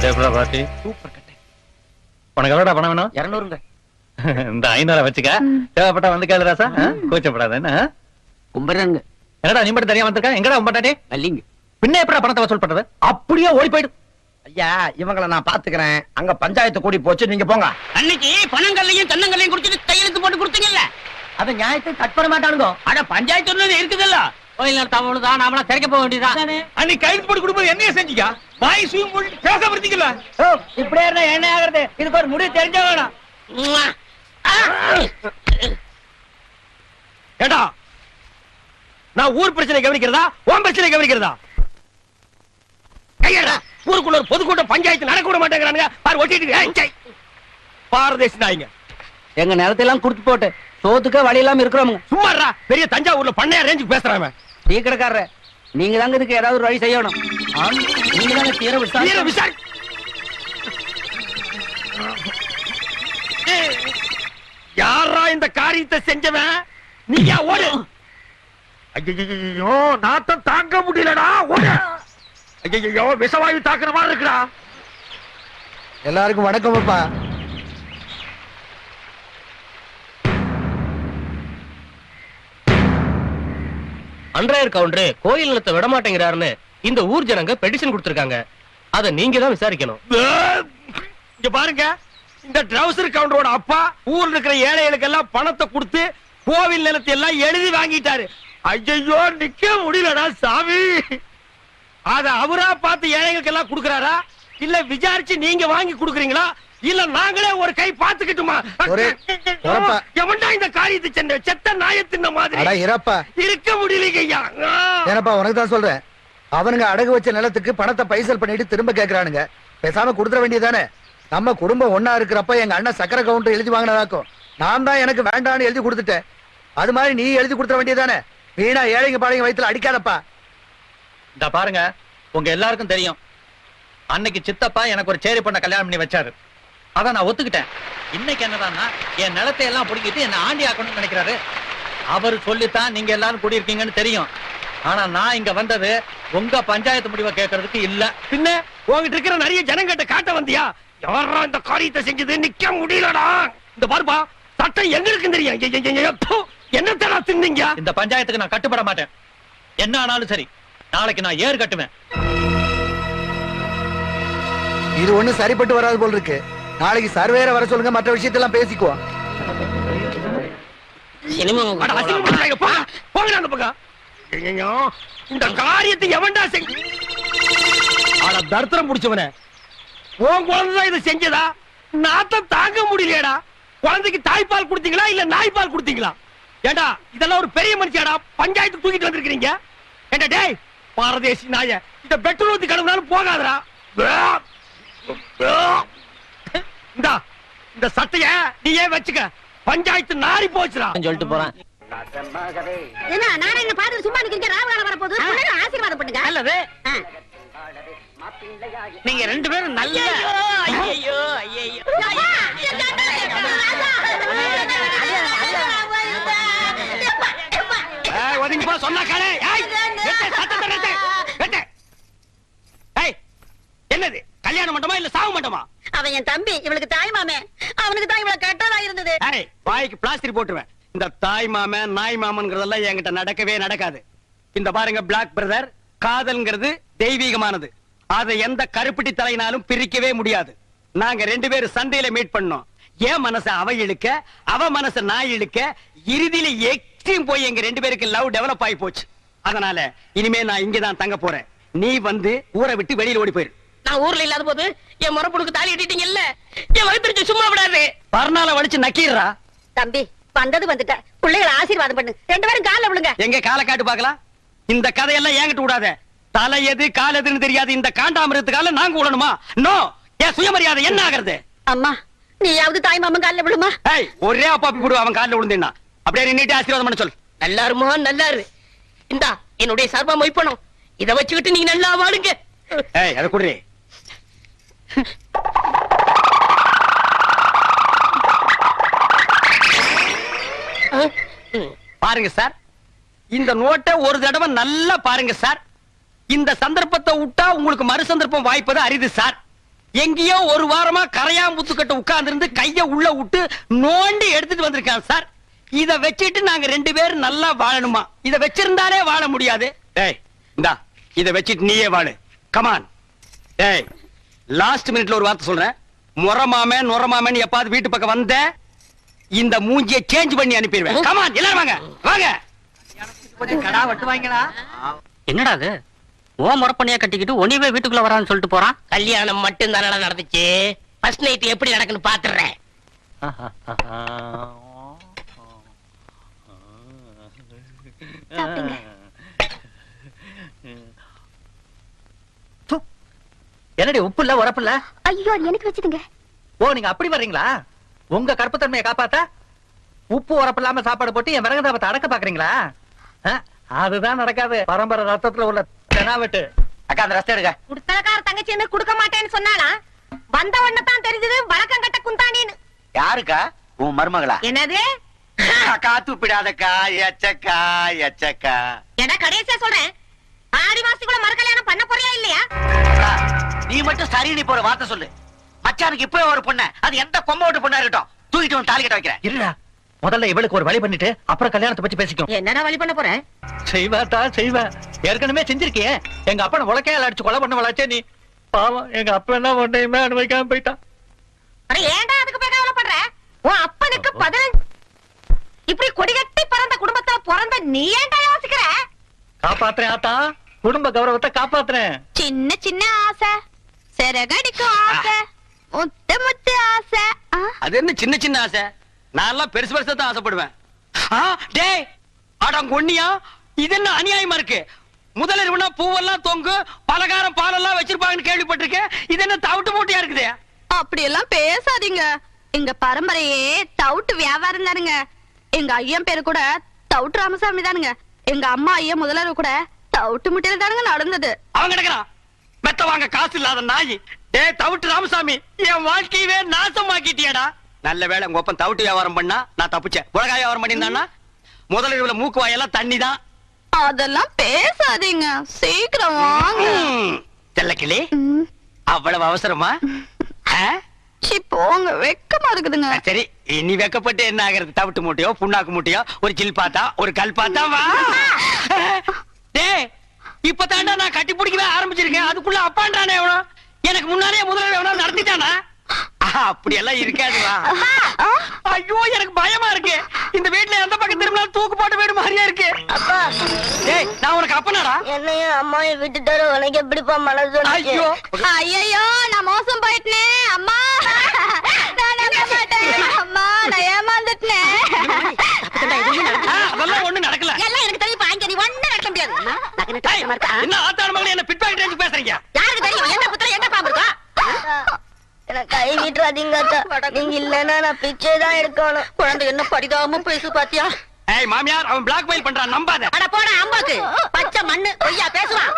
பாட்டி சூப்பர் கட்டு. உனக்கு எவ்வளோடா பணம் வேணும்? 200. இந்த 500 வச்சுக்க. தேவைப்பட்டா வந்து கேளு ராசா. கூச்சப்படாத. என்ன கும்பரங்க? என்னடா நீ மட்டும் தனியா வந்திருக்க? எங்கடா உம்பட்டாட்டி? அல்லிங்க. பின்ன எப்படா பணத்தை வசூல் பண்றது? அப்படியே ஓடி போயிடு. ஐயா இவங்கள நான் பாத்துக்கிறேன். அங்க பஞ்சாயத்து கூடி போச்சு, நீங்க போங்க. அன்னைக்கு பணங்கள்லையும் தென்னங்கள்லையும் குடிச்சிட்டு கையெழுத்து போட்டு கொடுத்தீங்கல்ல, அத நியாயத்தை கட் பண்ண மாட்டானுங்க. அட பஞ்சாயத்து இருக்குதுல்ல, கோயில் நடத்தாமதான் நாமளா திறக்க போக வேண்டியதான். அன்னைக்கு கைது போட்டு கொடுப்பது என்ன செஞ்சீங்க? வாய் சூயும் போட்டு பேச படுத்தீங்கல்ல. இப்படியே இருந்தா என்ன ஆகுறது? இதுக்கு ஒரு முடிவு தெரிஞ்ச வேணும். ஏடா நான் ஊர் பிரச்சனை கவனிக்கிறதா உன் பிரச்சனை கவனிக்கிறதா? கையடா. ஊருக்குள்ள ஒரு பொதுக்கூட்டம் பஞ்சாயத்து நடக்க விட மாட்டேங்கிறானுங்க. பாரு ஒட்டிட்டு பாரதேசி நாய்ங்க. எங்க நிலத்தெல்லாம் குடுத்து போட்டு சோத்துக்க வழி இல்லாம இருக்கிறோம். சும்மாடா, பெரிய தஞ்சாவூர்ல பண்ணையா ரேஞ்சுக்கு பேசுறாங்க. டீ கடைக்காரர நீங்க தாங்க இதுக்கு ஏதாவது ஒரு வழி செய்யணும். நீங்க தாங்க தீர விசாரி. யாரா இந்த காரியத்தை செஞ்சவன்? நீங்க ஓடு. ஐயோ நாத்தம் தாங்க முடியலடா, ஓடு. ஐயோ விஷவாயு தாக்குற மாதிரி இருக்குடா. எல்லாருக்கும் வணக்கம் அப்பா. அன்றாயர் கவுண்டரு கோயில் நிலத்தை விட மாட்டேங்கிறாருன்னு இந்த ஊர் ஜனங்க பெட்டிஷன் கொடுத்திருக்காங்க. அத நீங்க தான் விசாரிக்கணும். இங்க பாருங்க, இந்த ட்ரவுசர் கவுண்டரோட அப்பா ஊர்ல இருக்கிற ஏழைகளுக்கு எல்லாம் பணத்தை கொடுத்து கோவில் நிலத்தை எல்லாம் எழுதி வாங்கிட்டாரு. ஐயோ நிக்க முடியலடா சாமி. அத அவரா பார்த்து ஏழைகளுக்கு எல்லாம் கொடுக்கறாரா, இல்ல விசாரிச்சு நீங்க வாங்கி கொடுக்கறீங்களா, இல்ல நாங்களே ஒரு கை பாத்துக்கிட்டுமா? எவன்டா இந்த காரியத்தை செஞ்ச? செத்த நாயத்தின் மாதிரி இருக்க முடியலைங்க ஐயா. ஏனப்பா உனக்கு தான் சொல்றேன். அவனுங்க அடகு வச்ச நிலத்துக்கு பணத்தை பைசல் பண்ணிட்டு திரும்ப கேக்குறானுங்க. பேசாம கொடுத்துட வேண்டியதானே. நம்ம குடும்பம் ஒன்னா இருக்கிறப்ப எங்க அண்ணன் சக்கரை கவுண்டர் எழுதி வாங்கினதாக்கும். நான் தான் எனக்கு வேண்டான்னு எழுதி கொடுத்துட்டேன். அது மாதிரி நீ எழுதி கொடுத்துட வேண்டியதானே. வீணா ஏழைங்க பாளைங்க வயித்துல அடிக்காதப்பா. இந்த பாருங்க, உங்க எல்லாருக்கும் தெரியும், அன்னைக்கு சித்தப்பா எனக்கு ஒரு சேரி பொண்ண கல்யாணம் பண்ணி வச்சாரு. அத நான் ஒத்துக்கிட்டேன். இன்னைக்கு என்னதான்னா என் நிலத்தை எல்லாம் பிடிக்கிட்டு என்ன ஆண்டி ஆக்கணும்னு நினைக்கிறாரு. அவரு சொல்லித்தான் நீங்க எல்லாரும் கூடியிருக்கீங்கன்னு தெரியும். ஆனா நான் இங்க வந்தது உங்க பஞ்சாயத்து முடிவை கேட்கறதுக்கு இல்ல. பின்ன உங்ககிட்ட இருக்கிற நிறைய ஜனங்கிட்ட காட்ட வந்தியா? யாரா இந்த காரியத்தை செஞ்சது? நிக்க முடியலடா. இந்த பாருப்பா, சட்டம் எங்களுக்கு தெரியும். என்னத்தடா தின்னீங்க? இந்த பஞ்சாயத்துக்கு நான் கட்டுப்பட மாட்டேன். என்ன ஆனாலும் சரி, நாளைக்கு நான் ஏறு கட்டுவேன். இது ஒண்ணு சரிப்பட்டு வராது போல் இருக்கு. நாளைக்கு சர்வேர வர சொல்லுங்க, மற்ற விஷயத்தெல்லாம் பேசிக்குவோம். இந்த காரியத்தை எவன்டா செஞ்ச? தர்த்தரம் முடிச்சவன உன் குழந்தை இதை செஞ்சதா? நாத்தம் தாங்க முடியலடா. குழந்தைக்கு தாய்ப்பால் கொடுத்தீங்களா இல்ல நாய்ப்பால் கொடுத்தீங்களா? ஏண்டா இதெல்லாம் ஒரு பெரிய மனுஷியாடா, பஞ்சாயத்து தூக்கிட்டு வந்திருக்கீங்க. ஏண்டா டேய் பாரதேசி நாய, இந்த பெட்ரோல் ஊத்தி கழுவினாலும் போகாதடா. இந்த சட்டைய நீயே வச்சுக்க. பஞ்சாயத்து நாரி போச்சுடா சொல்லிட்டு போறேன். என்ன நாராயண பாத்து சும்மா நிக்கிறீங்க? ராவகாலம் வர போது ஆசீர்வாதம் பண்ணுங்க. நல்லது. நீங்க ரெண்டு பேரும் நல்ல ஐயோ ஐயோ ஒதுங்கி போ சொன்னா காலே. என்னது கல்யாண மண்டபமா இல்ல சாவு மண்டபமா? அவன் என் தம்பி, இவளுக்கு தாய் மாமே. அவனுக்கு தான் இவ்வளவு கெட்டதா இருந்தது. வாய்க்கு பிளாஸ்டிக் போட்டுருவேன். இந்த தாய் மாமன் நாய் மாமன்கிறதெல்லாம் என்கிட்ட நடக்கவே நடக்காது. இந்த பாருங்க பிளாக் பிரதர், காதல்ங்கிறது தெய்வீகமானது. அதை எந்த கருப்பிட்டி தலையினாலும் பிரிக்கவே முடியாது. நாங்க ரெண்டு பேரும் சண்டையில மீட் பண்ணோம். என் மனச அவ இழுக்க, அவ மனச நான் இழுக்க, இறுதியில எக்ஸ்ட்ரீம் போய் எங்க ரெண்டு பேருக்கு லவ் டெவலப் ஆகி போச்சு. அதனால இனிமே நான் இங்கதான் தங்க போறேன். நீ வந்து ஊரை விட்டு வெளியில ஓடி போயிரு. நான் ஊர்ல இல்லாத போது என் முறப்புடுக்கு தாலி கட்டிட்டீங்க இல்ல, என் வயிற்று சும்மா விடாது. பர்னால வலிச்சு நக்கீரா. தம்பி வந்தது வந்துட்ட, பிள்ளைகளை ஆசீர்வாதம் பண்ணு. ரெண்டு பேரும் கால விழுங்க. எங்க கால காட்டு பாக்கலாம். இந்த கதையெல்லாம் என்கிட்ட விடாத. தலை எது கால் எதுன்னு தெரியாது இந்த காண்டாமிருத்துக்கால நாங்க விடணுமா? நோ. என் சுயமரியாதை என்ன ஆகிறது? அம்மா நீயாவது தாய் மாமன் கால விழுமா? ஒரே அப்பாப்பி போடு அவன் காலில் விழுந்தேன்னா. அப்படியே நீட்டு ஆசீர்வாதம் பண்ண சொல். நல்லாருமா நல்லாரு. இந்தா என்னுடைய சார்பா மொய்ப்பணும். இதை வச்சுக்கிட்டு நீங்க நல்லா வாழுங்க. அதை குடுறே. பாருங்க சார், இந்த நோட்டை ஒரு தடவை நல்லா பாருங்க சார். இந்த சந்தர்ப்பத்தை விட்டா உங்களுக்கு மறு சந்தர்ப்பம் வாய்ப்பது அரிது சார். எங்கேயோ ஒரு வாரமா கரையாம்புத்து கட்ட உட்கார்ந்து இருந்து கைய உள்ள விட்டு நோண்டி எடுத்துட்டு வந்திருக்கான் சார். இத வச்சிட்டு நாங்க 2 பேரும் நல்லா வாழணுமா? இத வச்சிருந்தாலே வாழ முடியாது. டேய் இந்தா இத வச்சிட்டு நீயே வாழு. கமான். டேய் லாஸ்ட் மினிட்ல ஒரு வார்த்தை சொல்றேன். நொரமாமன் எப்பாவது வீட்டு பக்கம் வந்த இந்த மூஞ்சியை சேஞ்ச் பண்ணி அனுப்பிடுவேன். கமான் எல்லாரும் வாங்க வாங்க. கொஞ்சம் கடா வெட்டுவாங்களா? என்னடா அது ஓ முறப்பண்ணியா கட்டிக்கிட்டு ஒனிவே வீட்டுக்குள்ள வரான்னு சொல்லிட்டு போறான். கல்யாணம் மட்டும் தானடா நடந்துச்சு. ஃபர்ஸ்ட் நைட் எப்படி நடக்குன்னு பாத்துறேன். சாப்பிடுங்க. என்னடி உப்பு இல்ல உரப்பு இல்ல? ஐயோ எனக்கு வச்சுதுங்க. ஓ நீங்க அப்படி வர்றீங்களா? உங்க கற்புத்தன்மையை காப்பாத்தா உப்பு உரப்பு இல்லாம சாப்பாடு போட்டு என் விறகு தாபத்தை அடக்க பாக்குறீங்களா? அதுதான் நடக்காது. பரம்பரை ரத்தத்துல உள்ள தெனாவெட்டு. அக்கா அந்த ரஸ்தை எடுக்க. குடுத்தலக்கார தங்கச்சி என்ன கொடுக்க மாட்டேன்னு சொன்னாலா? வந்த உடனே தான் தெரிஞ்சது வழக்கம் கட்ட குந்தாணின்னு. யாருக்கா? உன் மருமகளா? என்னது? காத்து பிடாதக்கா. எச்சக்கா. என்ன கடைசியா சொல்றேன். ஆடி மாசத்துக்குள்ள மறு கல்யாணம் பண்ண போறியா இல்லையா? நீ மட்டும் சரி நீ போற வார்த்தை சொல்லு. மச்சானுக்கு இப்பவே ஒரு பொண்ணு, அது எந்த கொம்ப விட்டு பொண்ணா இருக்கட்டும், தூக்கிட்டு வந்து தாலி கட்ட வைக்கிறேன். இருடா, முதல்ல இவளுக்கு ஒரு வழி பண்ணிட்டு அப்புறம் கல்யாணத்தை பத்தி பேசிக்கும். என்னடா வழி பண்ண போற? செய்வாத்தா செய்வா. ஏற்கனவே செஞ்சிருக்கியே. எங்க அப்பனை உலக்கையால அடிச்சு கொலை பண்ண வளாச்சே நீ. பாவம் எங்க அப்பா என்ன ஒன்றையுமே அனுபவிக்காம போயிட்டான். ஏன்டா அதுக்கு போய் கவலைப்படுற? உன் அப்பனுக்கு 15 இப்படி கொடிகட்டி பிறந்த குடும்பத்துல பிறந்த நீ ஏன்டா யோசிக்கிற? காப்பாத்துறேன் ஆத்தா, குடும்ப கௌரவத்தை காப்பாத்துறேன். சின்ன சின்ன ஆசை, சிறகடிக்கும் ஆசை, முத்து முத்து ஆசை. அது என்ன சின்ன சின்ன ஆசை? நான் எல்லாம் பெருசு பெருசா தான் ஆசைப்படுவேன். டேய் அடங்கொன்னியா, இது என்ன அநியாயமா இருக்கு? முதலிரவுனா பூவெல்லாம் தொங்கு, பலகாரம் பாலெல்லாம் வச்சிருப்பாங்கன்னு கேள்விப்பட்டிருக்கேன். இது என்ன தவிட்டு மூட்டையா இருக்குது? அப்படி எல்லாம் பேசாதீங்க. எங்க பரம்பரையே தவுட்டு வியாபாரம் தானுங்க. எங்க ஐயன் பேரு கூட தவுட்டு ராமசாமி தானுங்க. எங்க அம்மா ஐயன் முதலர் கூட தவுட்டு முட்டையில தானுங்க நடந்தது. அவன் கிடக்குறான் மெத்த வாங்க காசு இல்லாத நாய். டேய் தவிட்டு ராமசாமி, என் வாழ்க்கையவே நாசமாக்கிட்டியடா. நல்ல வேளை உங்க ஒப்பன் தவிட்டு வியாபாரம் பண்ணா நான் தப்பிச்சேன். உலகாய வியாபாரம் பண்ணியிருந்தானா முதலிரவுல மூக்கு வாயெல்லாம் தண்ணி தான். அதெல்லாம் பேசாதீங்க, சீக்கிரம் வாங்க. செல்லக்கிளி, அவ்வளவு அவசரமா? சி போங்க, வெக்கமா இருக்குதுங்க. சரி, நீ வெக்கப்பட்டு என்ன ஆகிறது? தவிட்டு மூட்டையோ புண்ணாக்கு மூட்டையோ ஒரு சில் பாத்தா ஒரு கல் பாத்தா வா. டேய் இப்பதாண்டா நான் கட்டி பிடிக்கவே ஆரம்பிச்சிருக்கேன், அதுக்குள்ள அப்பான்றானே எவனோ. எனக்கு முன்னாலே முதல்ல எவனோ நடத்திட்டானா? அப்படி எல்லாம் இருக்காதுவா. ஐயோ எனக்கு பயமா இருக்கு. இந்த வீட்டுல எந்த பக்கம் திரும்பினாலும் தூக்கு போட்ட வீடு மாதிரியா இருக்கு. டேய் நான் உனக்கு அப்பனாடா. என்னையும் அம்மாவையும் விட்டுட்டாரு, உனக்கு எப்படிப்பா மனசு? ஐயோ ஐயோ நான் மோசம் போயிட்டேன் அம்மா. நான் நம்ப மாட்டேன் அம்மா, நான் ஏமாந்துட்டேன். அதெல்லாம் ஒண்ணு நடக்கல. எல்லாம் எனக்கு தெரியும். பாங்க நீ ஒண்ணு நடக்க முடியாது. என்ன ஆத்தான மகளே, என்ன பிட்பாக்கெட் ரேஞ்சுக்கு பேசுறீங்க? யாருக்கு தெரியும் என்ன புத்தல என்ன பாம்பு இருக்கா? எனக்கு கை விட்டுறாதீங்க அத்தா. நீங்க இல்லன்னா நான் பிச்சை தான் எடுக்கணும். குழந்தை என்ன பரிதாபமா பேசு பாத்தியா? ஏய் மாமியார், அவன் பிளாக்மெயில் பண்றான், நம்பாத. அட போடா அம்மாக்கு. பச்சை மண்ணு பொய்யா பேசுவான்.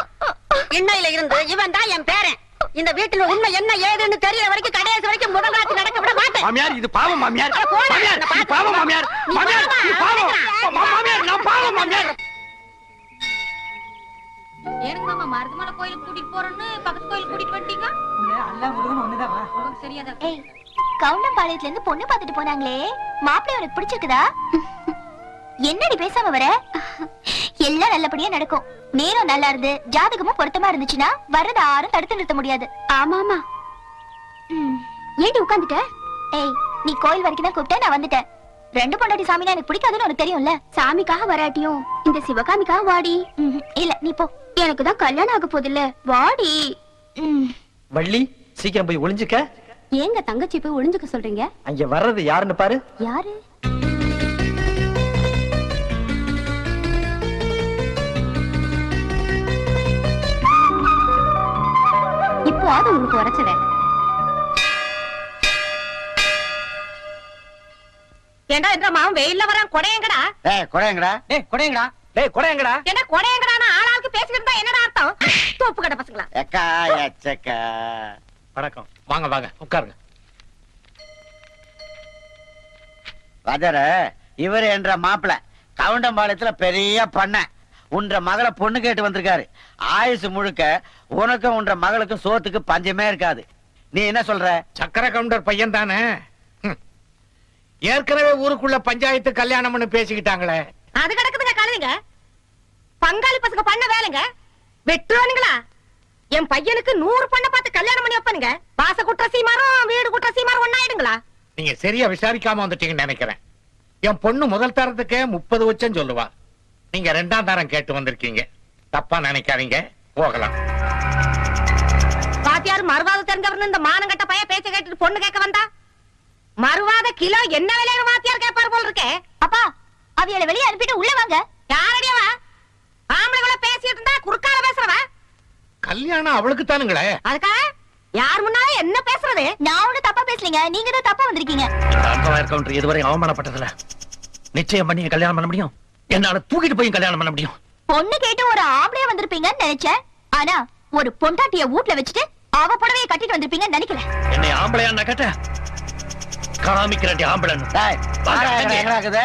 இன்னையில இருந்து இவன் தான் என் பேரன். இந்த வீட்டுல உண்மை என்ன ஏதுன்னு தெரியற வரைக்கும் கடைசி வரைக்கும் முதல் ராத்திரி நடக்க விட மாட்டேன். மாமியார் இது பாவம் மாமியார். அட போடா, மாமியார் என்ன இது பாத்து. பாவம் மாமியார். நீ மாமியார் பாவமா, இது பாவம். நடக்கிறா. மாமியார் நான் பாவம் மாமியார். ஏனுங்க மாமா மருதமலை கோயிலுக்கு கூட்டிட்டு போறேன்னு பக்கத்து கோயிலுக்கு கூட்டிட்டு வந்துட்டீங்க? சரியாதான். ஏய், கவுண்டம்பாளையத்துல இருந்து பொண்ணு பார்த்துட்டு போனாங்களே, மாப்பிள்ளை உனக்கு பிடிச்சிருக்குதா? என்னடி பேசாம வர? எல்லாம் நல்லபடியா நடக்கும். நேரம் நல்லா இருந்து ஜாதகமும் பொருத்தமா இருந்துச்சுன்னா வர்றது யாரும் தடுத்து நிறுத்த முடியாது. ஆமா ஆமா. ஏண்டி உட்கார்ந்துட்ட? ஏய், நீ கோயில் வரைக்கும் தான் கூப்பிட்ட, நான் வந்துட்டேன். 2 பொண்டாட்டி சாமினா எனக்கு பிடிக்காதுன்னு உனக்கு தெரியும்ல. சாமிக்காக வராட்டியும் இந்த சிவகாமிக்காக வாடி. இல்ல நீ போ, எனக்கு தான் கல்யாணம் ஆக போதில்ல, வாடி. வள்ளி சீக்கிரம் போய் ஒளிஞ்சுக்க. ஏங்க தங்கச்சி போய் ஒளிஞ்சுக்க சொல்றீங்க? அங்க வர்றது யாருன்னு பாரு. யாரு? இப்போ அது உங்களுக்கு உரைச்சத. ஏண்டா என்ற மாவன் வெயில்ல வரான். கொடையங்கடா. குறையங்கடா. கொடையங்கடா. டேய் கொடையங்கடா. என்ன கொடையங்கடானா ஆளாளுக்கு பேசிக்கிட்டு இருந்தா என்னடா அர்த்தம்? தோப்பு கடை பசங்களா. எக்கா எச்சக்கா. வணக்கம். வாங்க வாங்க உட்காருங்க. வதர இவர் என்ற மாப்பிள கவுண்டம்பாளையத்துல பெரிய பண்ண உன்ற மகளை பொண்ணு கேட்டு வந்திருக்காரு. ஆயுசு முழுக்க உனக்கும் உன்ற மகளுக்கும் சோத்துக்கு பஞ்சமே இருக்காது. நீ என்ன சொல்ற? சக்கர கவுண்டர் பையன் தானே? ஏற்கனவே ஊருக்குள்ள பஞ்சாயத்து கல்யாணம்னு பேசிக்கிட்டாங்களே. அது கிடக்குதுங்க கழுதுங்க. பங்காளி பசங்க பண்ண வேலைங்க. வெட்டுவானுங்களா? என் பையனுக்கு 100 பொண்ணை பார்த்து கல்யாணம் பண்ணி வைப்பானுங்க. வாச குற்ற சீமாரும் வீடு குற்ற சீமாரும் ஒண்ணாயிடுங்களா? நீங்க சரியா விசாரிக்காம வந்துட்டீங்கன்னு நினைக்கிறேன். என் பொண்ணு முதல் தரத்துக்கே 30 லட்சம் சொல்லுவா. நீங்க 2ஆம் தரம் கேட்டு வந்திருக்கீங்க. தப்பா நினைக்காதீங்க, போகலாம். பாத்தியாரு மறுவாத தெரிஞ்சவர்னு இந்த மானங்கட்ட பையன் பேச்ச கேட்டுட்டு பொண்ணு கேட்க வந்தா? மறுவாத கிலோ என்ன விலைன்னு வாத்தியார் கேட்பாரு போல இருக்கே. அப்பா அவியலை வெளியே அனுப்பிட்டு உள்ள வாங்க. யாரடியவா? ஆம்பளைகள பேசிட்டு இருந்தா குறுக்கால பேசுறவ? கல்யாணம் அவளுக்கு தானுங்களே. அதுக்கா யார் முன்னால என்ன பேசுறது? நான் ஒண்ணு தப்பா பேசலீங்க, நீங்க தான் தப்பா வந்திருக்கீங்க. கவுண்டர் இதுவரை அவமானப்பட்டதுல நிச்சயம் பண்ணி கல்யாணம் பண்ண முடியும். என்னால தூக்கிட்டு போய் கல்யாணம் பண்ண முடியும். பொண்ணு கேட்டு ஒரு ஆம்பளையா வந்திருப்பீங்கன்னு நினைச்சேன். ஆனா ஒரு பொண்டாட்டிய வீட்ல வச்சுட்டு அவ புடவைய கட்டிட்டு வந்திருப்பீங்கன்னு நினைக்கல. என்னை ஆம்பளையா நான் கேட்ட காமிக்கிறேன் ஆம்பளைன்னு. டேய், வாடா, எங்கடா இருக்குது?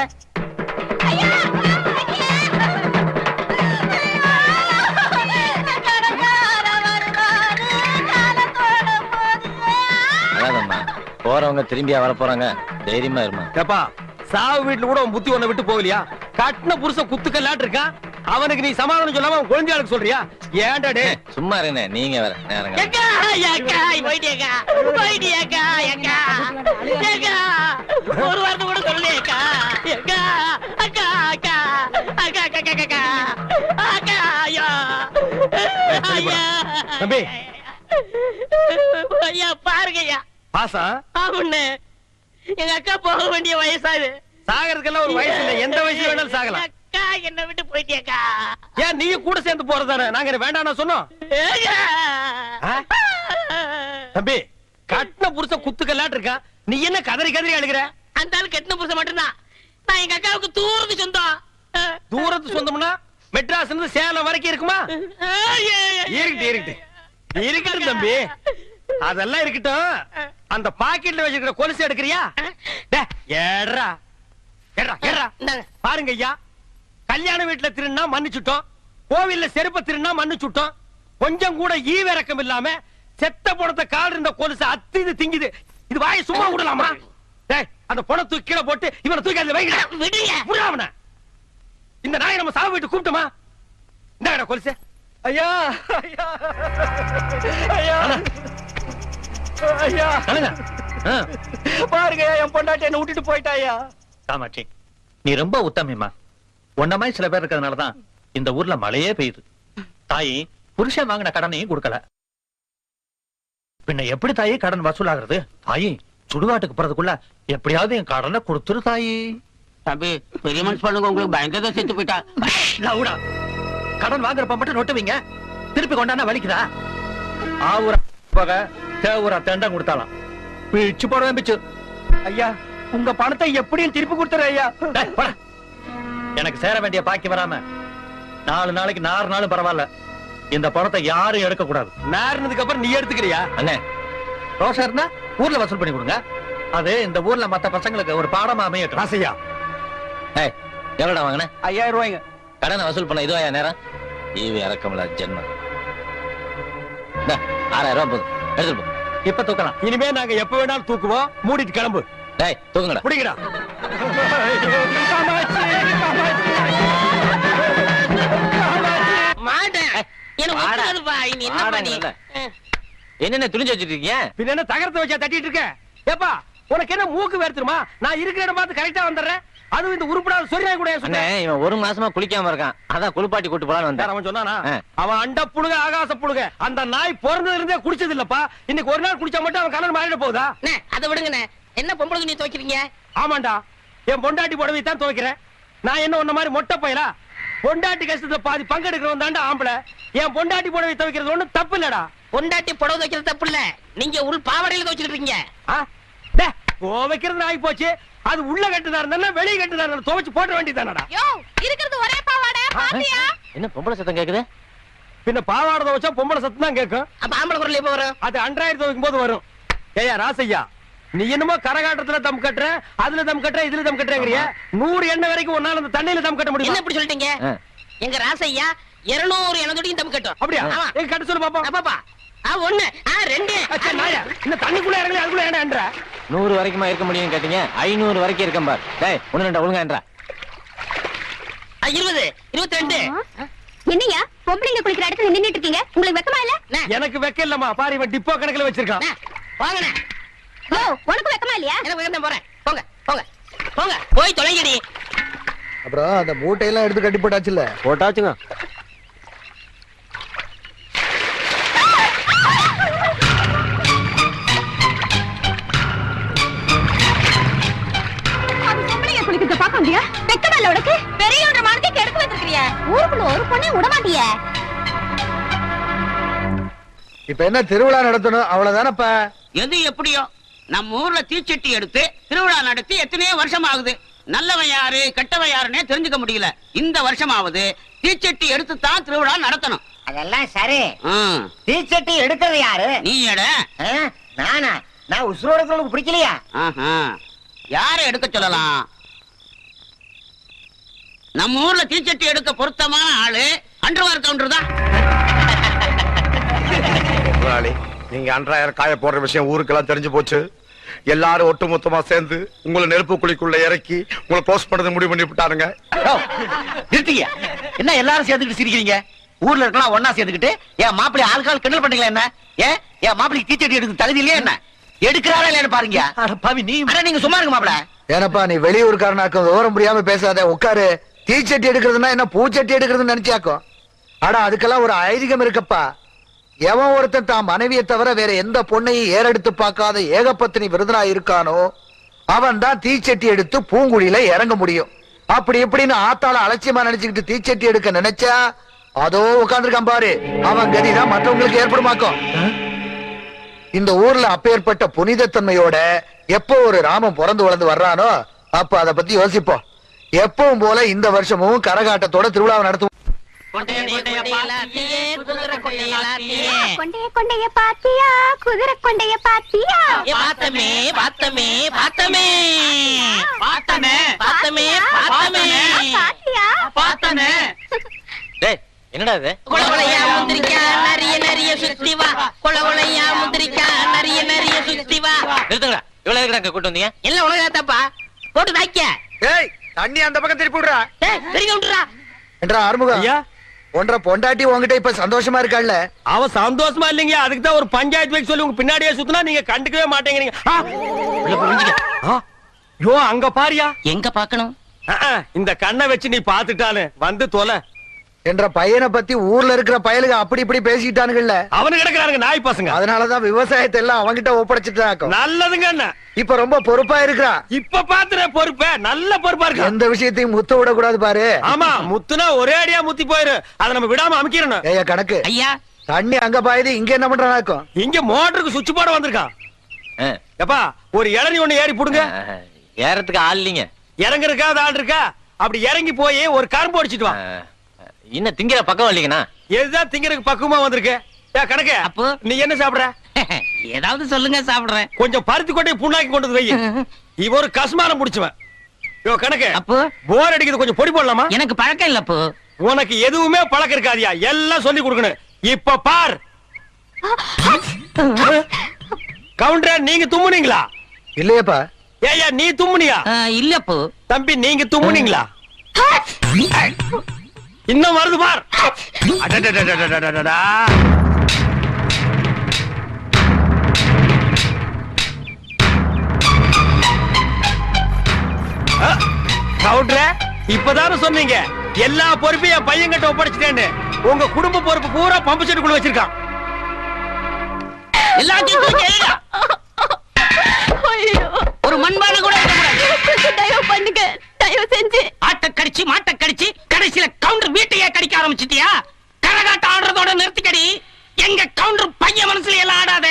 அதாதம்மா, போறவங்க திரும்பியா வர போறாங்க, தைரியமா இருமா. ஏப்பா, சாவு வீட்டுல கூட உன் புத்தி ஒண்ண விட்டு போகலையா? கட்டின புருஷன் குத்துக்கல்லாட்டு இருக்கான். அவனுக்கு நீ சமாதானம் சொல்லாம அவன் குழந்தையாளுக்கு சொல்றியா? ஏன்டா டே? சும்மா இருங்க, நீங்க வேற நேரங்க. ஏக்கா, ஏக்கா, போயிட்டியேக்கா, போயிட்டியேக்கா, ஏக்கா, ஏக்கா, ஒரு வார்த்தை கூட சொல்லலையேக்கா. ஏக்கா, அக்கா, அக்கா, அக்கா, அக்கா, அக்கா, அக்கா, அக்கா, ஐயா, ஐயா. தம்பி. ஐயா, பாருங்க ஐயா. பாசா? ஆமாண்ணே, எங்க அக்கா போக வேண்டிய வயசாது. சாகறதுக்கெல்லாம் ஒரு வயசு இல்ல, எந்த வயசுல வேணாலும் சாகலாம். அக்கா என்ன விட்டு போயிட்டியேக்கா. ஏன் நீ கூட சேர்ந்து போறதானே? நாங்க என்ன வேண்டாம்னு சொன்னோம்? ஏக்கா. ஆ? தம்பி, கட்டின புருஷன் குத்துக்கல்லாட்டு இருக்கான். நீ என்ன கதறி கதறி அழுகிற? அந்த ஆளு கட்டின புருஷன் மட்டும்தான். நான் எங்க அக்காவுக்கு தூரத்து சொந்தம். தூரத்து சொந்தம்னா மெட்ராஸ்ல இருந்து சேலம் வரைக்கும் இருக்குமா? இருக்கட்டும் தம்பி, அதெல்லாம் இருக்கட்டும். அந்த பாக்கெட்ல வச்சிருக்கிற கொலுசு எடுக்கிறியா? ஏறா ஏறா ஏறா. பாருங்க ஐயா, கல்யாண வீட்டுல திருநா மன்னிச்சுட்டோம், கோவில்ல செருப்ப திருநா மன்னிச்சுட்டோம். கொஞ்சம் கூட ஈவிரக்கம் இல்லாம செத்த பணத்தை கால் இருந்த கொலுசு அத்து இது திங்குது. இது வாயை சும்மா விடலாமா? டேய், அந்த பணத்தை தூக்கி கீழே போட்டு இவனை தூக்கி அதுல வைங்க. விடுங்க. இந்த நாயை நம்ம சாவு வீட்டு கூப்பிட்டோமா? இந்த கொலுசு. ஐயா ஐயா ஐயா ஐயா, பாருங்க, என் பொண்டாட்டி என்ன விட்டுட்டு போயிட்டாயா. காமாட்சி, நீ ரொம்ப உத்தமிமா. உன்ன மாதிரி சில பேர் இருக்கிறதுனாலதான் இந்த ஊர்ல மழையே பெய்யுது. தாயி புருஷன் வாங்கின கடனையும் கொடுக்கல. பின்ன எப்படி தாயி கடன் வசூலாகிறது? தாயி, சுடுகாட்டுக்கு போறதுக்குள்ள எப்படியாவது என் கடனை கொடுத்துரு தாயி. தம்பி, பெரிய மனுஷன் பண்ணுங்க, உங்களுக்கு பயங்கர செத்து போயிட்டா. லவுடா, கடன் வாங்குறப்ப மட்டும் நொட்டுவீங்க, திருப்பி கொண்டானா வலிக்குதா? ஆவுரா போக தேவுரா தெண்டம் கொடுத்தாலாம் பிச்சு போடுவேன் பிச்சு. ஐயா, உங்க பணத்தை எப்படியும் திருப்பி கொடுத்துற ஐயா. டேய், போடா. எனக்கு சேர வேண்டிய பாக்கி வராம 4 நாளைக்கு 4 நாளும் பரவாயில்ல, இந்த பணத்தை யாரும் எடுக்க கூடாது. நேர்னதுக்கு அப்புறம் நீ எடுத்துக்கிறியா? அண்ணே, ரோஷா இருந்தா ஊர்ல வசூல் பண்ணி கொடுங்க. அது இந்த ஊர்ல மத்த பசங்களுக்கு ஒரு பாடமா அமையட்டும். ராசையா, எவ்வளோடா வாங்கின? 5000 ரூபாய்ங்க. கடனை வசூல் பண்ண இதுவா நேரம்? ஈவி இறக்கமில்ல ஜென்மம். 6000 ரூபாய் போதும், எடுத்துட்டு போ. இப்ப தூக்கலாம். இனிமே நாங்க எப்ப வேணாலும் தூக்குவோம். மூடிட்டு கிளம்பு. டேய், தூக்குங்கடா. புடிங்கடா. மாட்டேன். எனக்கு ஒத்துக்காதுப்பா. இனி என்ன பண்ணி? என்னென்ன துணிஞ்சு வச்சிட்டு இருக்கீங்க? பின்ன என்ன தகரத்தை வச்சா தட்டிட்டு இருக்க? ஏப்பா, உனக்கு என்ன மூக்கு வேர்த்துருமா? நான் இருக்கிற இடம் பார்த்து கரெக்டா வந்துடுறேன். அதுவும் இந்த உருப்படாத சொரியாய் கூட அண்ணே, இவன் 1 மாசமா குளிக்காம இருக்கான், அதான் குளிப்பாட்டி கூட்டு போலான்னு வந்தேன். அவன் சொன்னானா? அவன் அண்ட புழுக ஆகாச புழுக. அந்த நாய் பிறந்ததுல இருந்தே குடிச்சது இல்லப்பா. இன்னைக்கு ஒரு நாள் குடிச்சா மட்டும் அவன் கலர் மாறிட போகுதா? அதை விடுங்கண்ணே. என்ன பொம்பளை துணி துவைக்கிறீங்க? ஆமாண்டா, என் பொண்டாட்டி புடவை தான் துவைக்கிறேன். நான் என்ன உன்ன மாதிரி மொட்டை பையலா? பொண்டாட்டி கஷ்டத்துல பாதி பங்கெடுக்கிறவன் தாண்டா ஆம்பளை. என் பொண்டாட்டி புடவை துவைக்கிறது ஒண்ணும் தப்பு இல்லடா. பொண்டாட்டி புடவை துவைக்கிறது தப்பு இல்ல, நீங்க உள் பாவாடையில துவைச்சிட்டு இருக்கீங்க. துவைக்கிறது ஆகி போச்சு. அது உள்ள கட்டுதா இருந்தா வெளியே கட்டுதா இருந்தா துவைச்சு போட வேண்டியதானடா. இருக்கிறது ஒரே பாவாடை, பாத்தியா? என்ன பொம்பளை சத்தம் கேக்குது? பின்ன பாவாடை துவைச்சா பொம்பளை சத்தம் தான் கேட்கும். அப்ப ஆம்பளை குரல் எப்ப வரும்? அது அன்றாயிரம் துவைக்கும் போது வரும். ஏயா ராசையா, நீ என்னமோ கரகாட்டத்துல தம் கட்டுற, அதுல தம் கட்டுற, இதுல தம் கட்டுறேங்கறிய. 100 எண்ணெய் வரைக்கும் ஒன்னால அந்த தண்ணியில தம் கட்ட முடியும். என்ன இப்படி சொல்லிட்டீங்க? எங்க ராசையா 200 எண்ணெய் தொட்டியும் தம் கட்டும். அப்படியா? ஆமா. கட்ட சொல்லு பாப்போம். பாப்பா, 1 2 இந்த தண்ணிக்குள்ள இறங்கல அதுக்குள்ள ஏன்டா 100 வரைக்குமா இருக்க முடியும் கேட்டீங்க 500 வரைக்கும் இருக்கேன் பார் டேய் ஒண்ணு ரெண்டா ஒழுங்கான்றா 20 22 என்னையா பொம்பளைங்க குளிக்கிற இடத்துல நின்னுட்டு இருக்கீங்க உங்களுக்கு வெக்கமா இல்ல எனக்கு வெக்க இல்லம்மா பாரு இவன் டிப்போ கணக்குல வச்சிருக்கான் வாங்கண்ணே ஓ உனக்கு வெக்கமா இல்லையா எனக்கு வேணும் போறேன் போங்க போங்க போங்க போய் தொலைங்கடி அப்புறம் அந்த மூட்டையெல்லாம் எடுத்து கட்டி போட்டாச்சுல்ல போட்டாச்சுங்க அது பொம்பளைங்க குளிக்கிறத பார்க்க முடியா வெக்கமா இல்ல உனக்கு பெரியவன்ற மானத்தை கெடுத்து வச்சிருக்கிறியா ஊருக்குள்ள ஒரு பொண்ணே விட மாட்டியே இப்ப என்ன திருவிழா நடத்தணும் அவ்வளவுதானப்பா எது எப்படியோ நம்ம ஊர்ல தீச்சட்டி எடுத்து திருவிழா நடத்தி எத்தனையோ வருஷம் ஆகுது நல்லவன் யாரு கெட்டவன் யாருன்னே தெரிஞ்சுக்க முடியல இந்த வருஷமாவது தீச்சட்டி எடுத்து தான் திருவிழா நடத்தணும் அதெல்லாம் சரி ம், தீச்சட்டி எடுக்கிறது யாரு நீ எட நானா நான் உசுரோட இருக்கிறவங்களுக்கு பிடிக்கலையா யார எடுக்க சொல்லலாம் நம்ம ஊர்ல தீச்சட்டி எடுக்க பொருத்தமான ஆளு அண்டர்வார் கவுண்டர் தான் முதலாளி நீங்க அன்றாயிரம் காய போடுற விஷயம் ஊருக்கெல்லாம் தெரிஞ்சு போச்சு எல்லாரும் ஒட்டுமொத்தமா சேர்ந்து உங்களை நெருப்பு குழிக்குள்ள இறக்கி உங்களை க்ளோஸ் பண்ணது முடிவு பண்ணி விட்டாருங்க நிறுத்தீங்க என்ன எல்லாரும் சேர்ந்துக்கிட்டு சிரிக்கிறீங்க ஊர்ல இருக்கலாம் ஒன்னா சேர்ந்துக்கிட்டு என் மாப்பிள்ளை ஆள்கால் கிண்டல் பண்ணீங்களா என்ன என் மாப்பிள்ளைக்கு தீச்சட்டி எடுக்க தகுதி இல்லையா என்ன எடுக்கிறாரா இல்லையான்னு பாருங்க பாவி நீ நீங்க சும்மா இருங்க மாப்பிள்ள ஏனப்பா நீ வெளியூர்காரனாக்கும் விவரம் முடியாம பேசாத உட்காரு தீச்சட்டி எடுக்கிறதுனா என்ன பூச்சட்டி எடுக்கிறதுன்னு நினைச்சாக்கும் ஆனா அதுக்கெல்லாம் ஒரு ஐதீகம் இருக்கப்பா எவன் ஒருத்தன் தான் மனைவியை தவிர வேற எந்த பொண்ணையும் ஏறெடுத்து பார்க்காத ஏகபத்தினி விருதனா இருக்கானோ அவன் தான் தீச்சட்டி எடுத்து பூங்குழியில இறங்க முடியும் அப்படி இப்படின்னு ஆத்தாள அலட்சியமா நினைச்சுக்கிட்டு தீச்சட்டி எடுக்க நினைச்சா அதோ உட்கார்ந்துருக்கான் பாரு அவன் கதிதான் மற்றவங்களுக்கு ஏற்படுமாக்கும் இந்த ஊர்ல அப்பேற்பட்ட புனிதத்தன்மையோட எப்போ ஒரு ராமன் பிறந்து வளர்ந்து வர்றானோ அப்ப அதை பத்தி யோசிப்போம் எப்பவும் போல இந்த வருஷமும் கரகாட்டத்தோட திருவிழாவை நடத்துவோம் கொண்டைய கொண்டைய பாத்தியா குதிரை கொண்டைய பாத்தியா பார்த்தமே பார்த்தமே பார்த்தமே பார்த்தமே பார்த்தமே பார்த்தமே பாத்தியா பார்த்தமே டேய் என்னடா இது கொலகொலையா முந்திரிக்கா நிறைய நிறைய சுத்தி வா கொலகொலையா முந்திரிக்கா நிறைய நிறைய சுத்தி வா நிறுத்துங்கடா இவ்வளவு இருக்கிறாங்க கூட்டு வந்தீங்க எல்லாம் உனக்கு தப்பா போட்டு தாய்க்க ஏய் தண்ணி அந்த பக்கம் திருப்பி விடுறா சரி விட்டுறா என்றா ஆறுமுகம் ஐயா ஒன்றரை பொண்டாட்டி உங்ககிட்ட இப்ப சந்தோஷமா இருக்காள்ல அவ சந்தோஷமா இல்லைங்க அதுக்கு தான் ஒரு பஞ்சாயத்து வைக்க சொல்லி உங்க பின்னாடியே சுத்தினா நீங்க கண்டுக்கவே மாட்டேங்கிறீங்க யோ அங்க பாரியா எங்க பாக்கணும் இந்த கண்ணை வச்சு நீ பாத்துட்டானு வந்து தொலை என்ற பையனை பத்தி ஊர்ல இருக்கிற பயலுக அப்படி இப்படி பேசிட்டானுங்கல்ல அவனு கிடக்குறானுங்க நாய் பசங்க அதனாலதான் விவசாயத்தை எல்லாம் அவங்கிட்ட ஒப்படைச்சிட்டாக்கும் நல்லதுங்க அண்ணா இப்ப ரொம்ப பொறுப்பா இருக்கிறா இப்ப பாத்துற பொறுப்ப நல்ல பொறுப்பா இருக்கு எந்த விஷயத்தையும் முத்த விட கூடாது பாரு ஆமா முத்துனா ஒரே அடியா முத்தி போயிரு அதை நம்ம விடாம அமைக்கிறோம் ஏயா கணக்கு ஐயா தண்ணி அங்க பாயுது இங்க என்ன பண்றானாக்கும் இங்க மோட்டருக்கு சுவிட்ச் போட வந்திருக்கான் எப்பா ஒரு இளநி ஒண்ணு ஏறி புடுங்க ஏறத்துக்கு ஆள் இல்லைங்க இறங்குறதுக்கா ஆள் இருக்கா அப்படி இறங்கி போய் ஒரு கரும்பு அடிச்சிட்டு வா இன்னும் திங்கிற பக்கம் இல்லைங்கண்ணா எதுதான் திங்கறதுக்கு பக்குவமா வந்திருக்கு கணக்கு அப்போ நீ என்ன சாப்பிடுற ஏதாவது சொல்லுங்க சாப்பிடுறேன் கொஞ்சம் பருத்தி கொட்டை புண்ணாக்கி கொண்டு வந்து வை இவ ஒரு கஸ்மானம் முடிச்சுவன் யோ கணக்கு அப்போ போர் அடிக்குது கொஞ்சம் பொடி போடலாமா எனக்கு பழக்கம் இல்ல அப்போ உனக்கு எதுவுமே பழக்கம் இருக்காதியா எல்லாம் சொல்லி கொடுக்கணும் இப்ப பார் கவுண்டர் நீங்க தும்முனீங்களா இல்லையப்பா ஏய்யா நீ தும்முனியா இல்ல அப்போ தம்பி நீங்க தும்முனீங்களா இன்னும் வருது பார் அடடடடடடடடா. கவுண்டரே இப்பதானே சொன்னீங்க எல்லா பொறுப்பையும் என் பையன் கிட்ட ஒப்படைச்சிட்டேன்னு உங்க குடும்ப பொறுப்பு பூரா பம்பு செட்டுக்குள்ள வச்சிருக்கான் எல்லாத்தையும் ஒரு மண்பான கூட தயவு பண்ணுங்க தயவு செஞ்சு ஆட்ட கடிச்சு மாட்ட கடிச்சு கடைசியில கவுண்டர் வீட்டையே கடிக்க ஆரம்பிச்சிட்டியா கரகாட்டம் ஆடுறதோட நிறுத்திக்கடி எங்க கவுண்டர் பையன் மனசுல எல்லாம் ஆடாத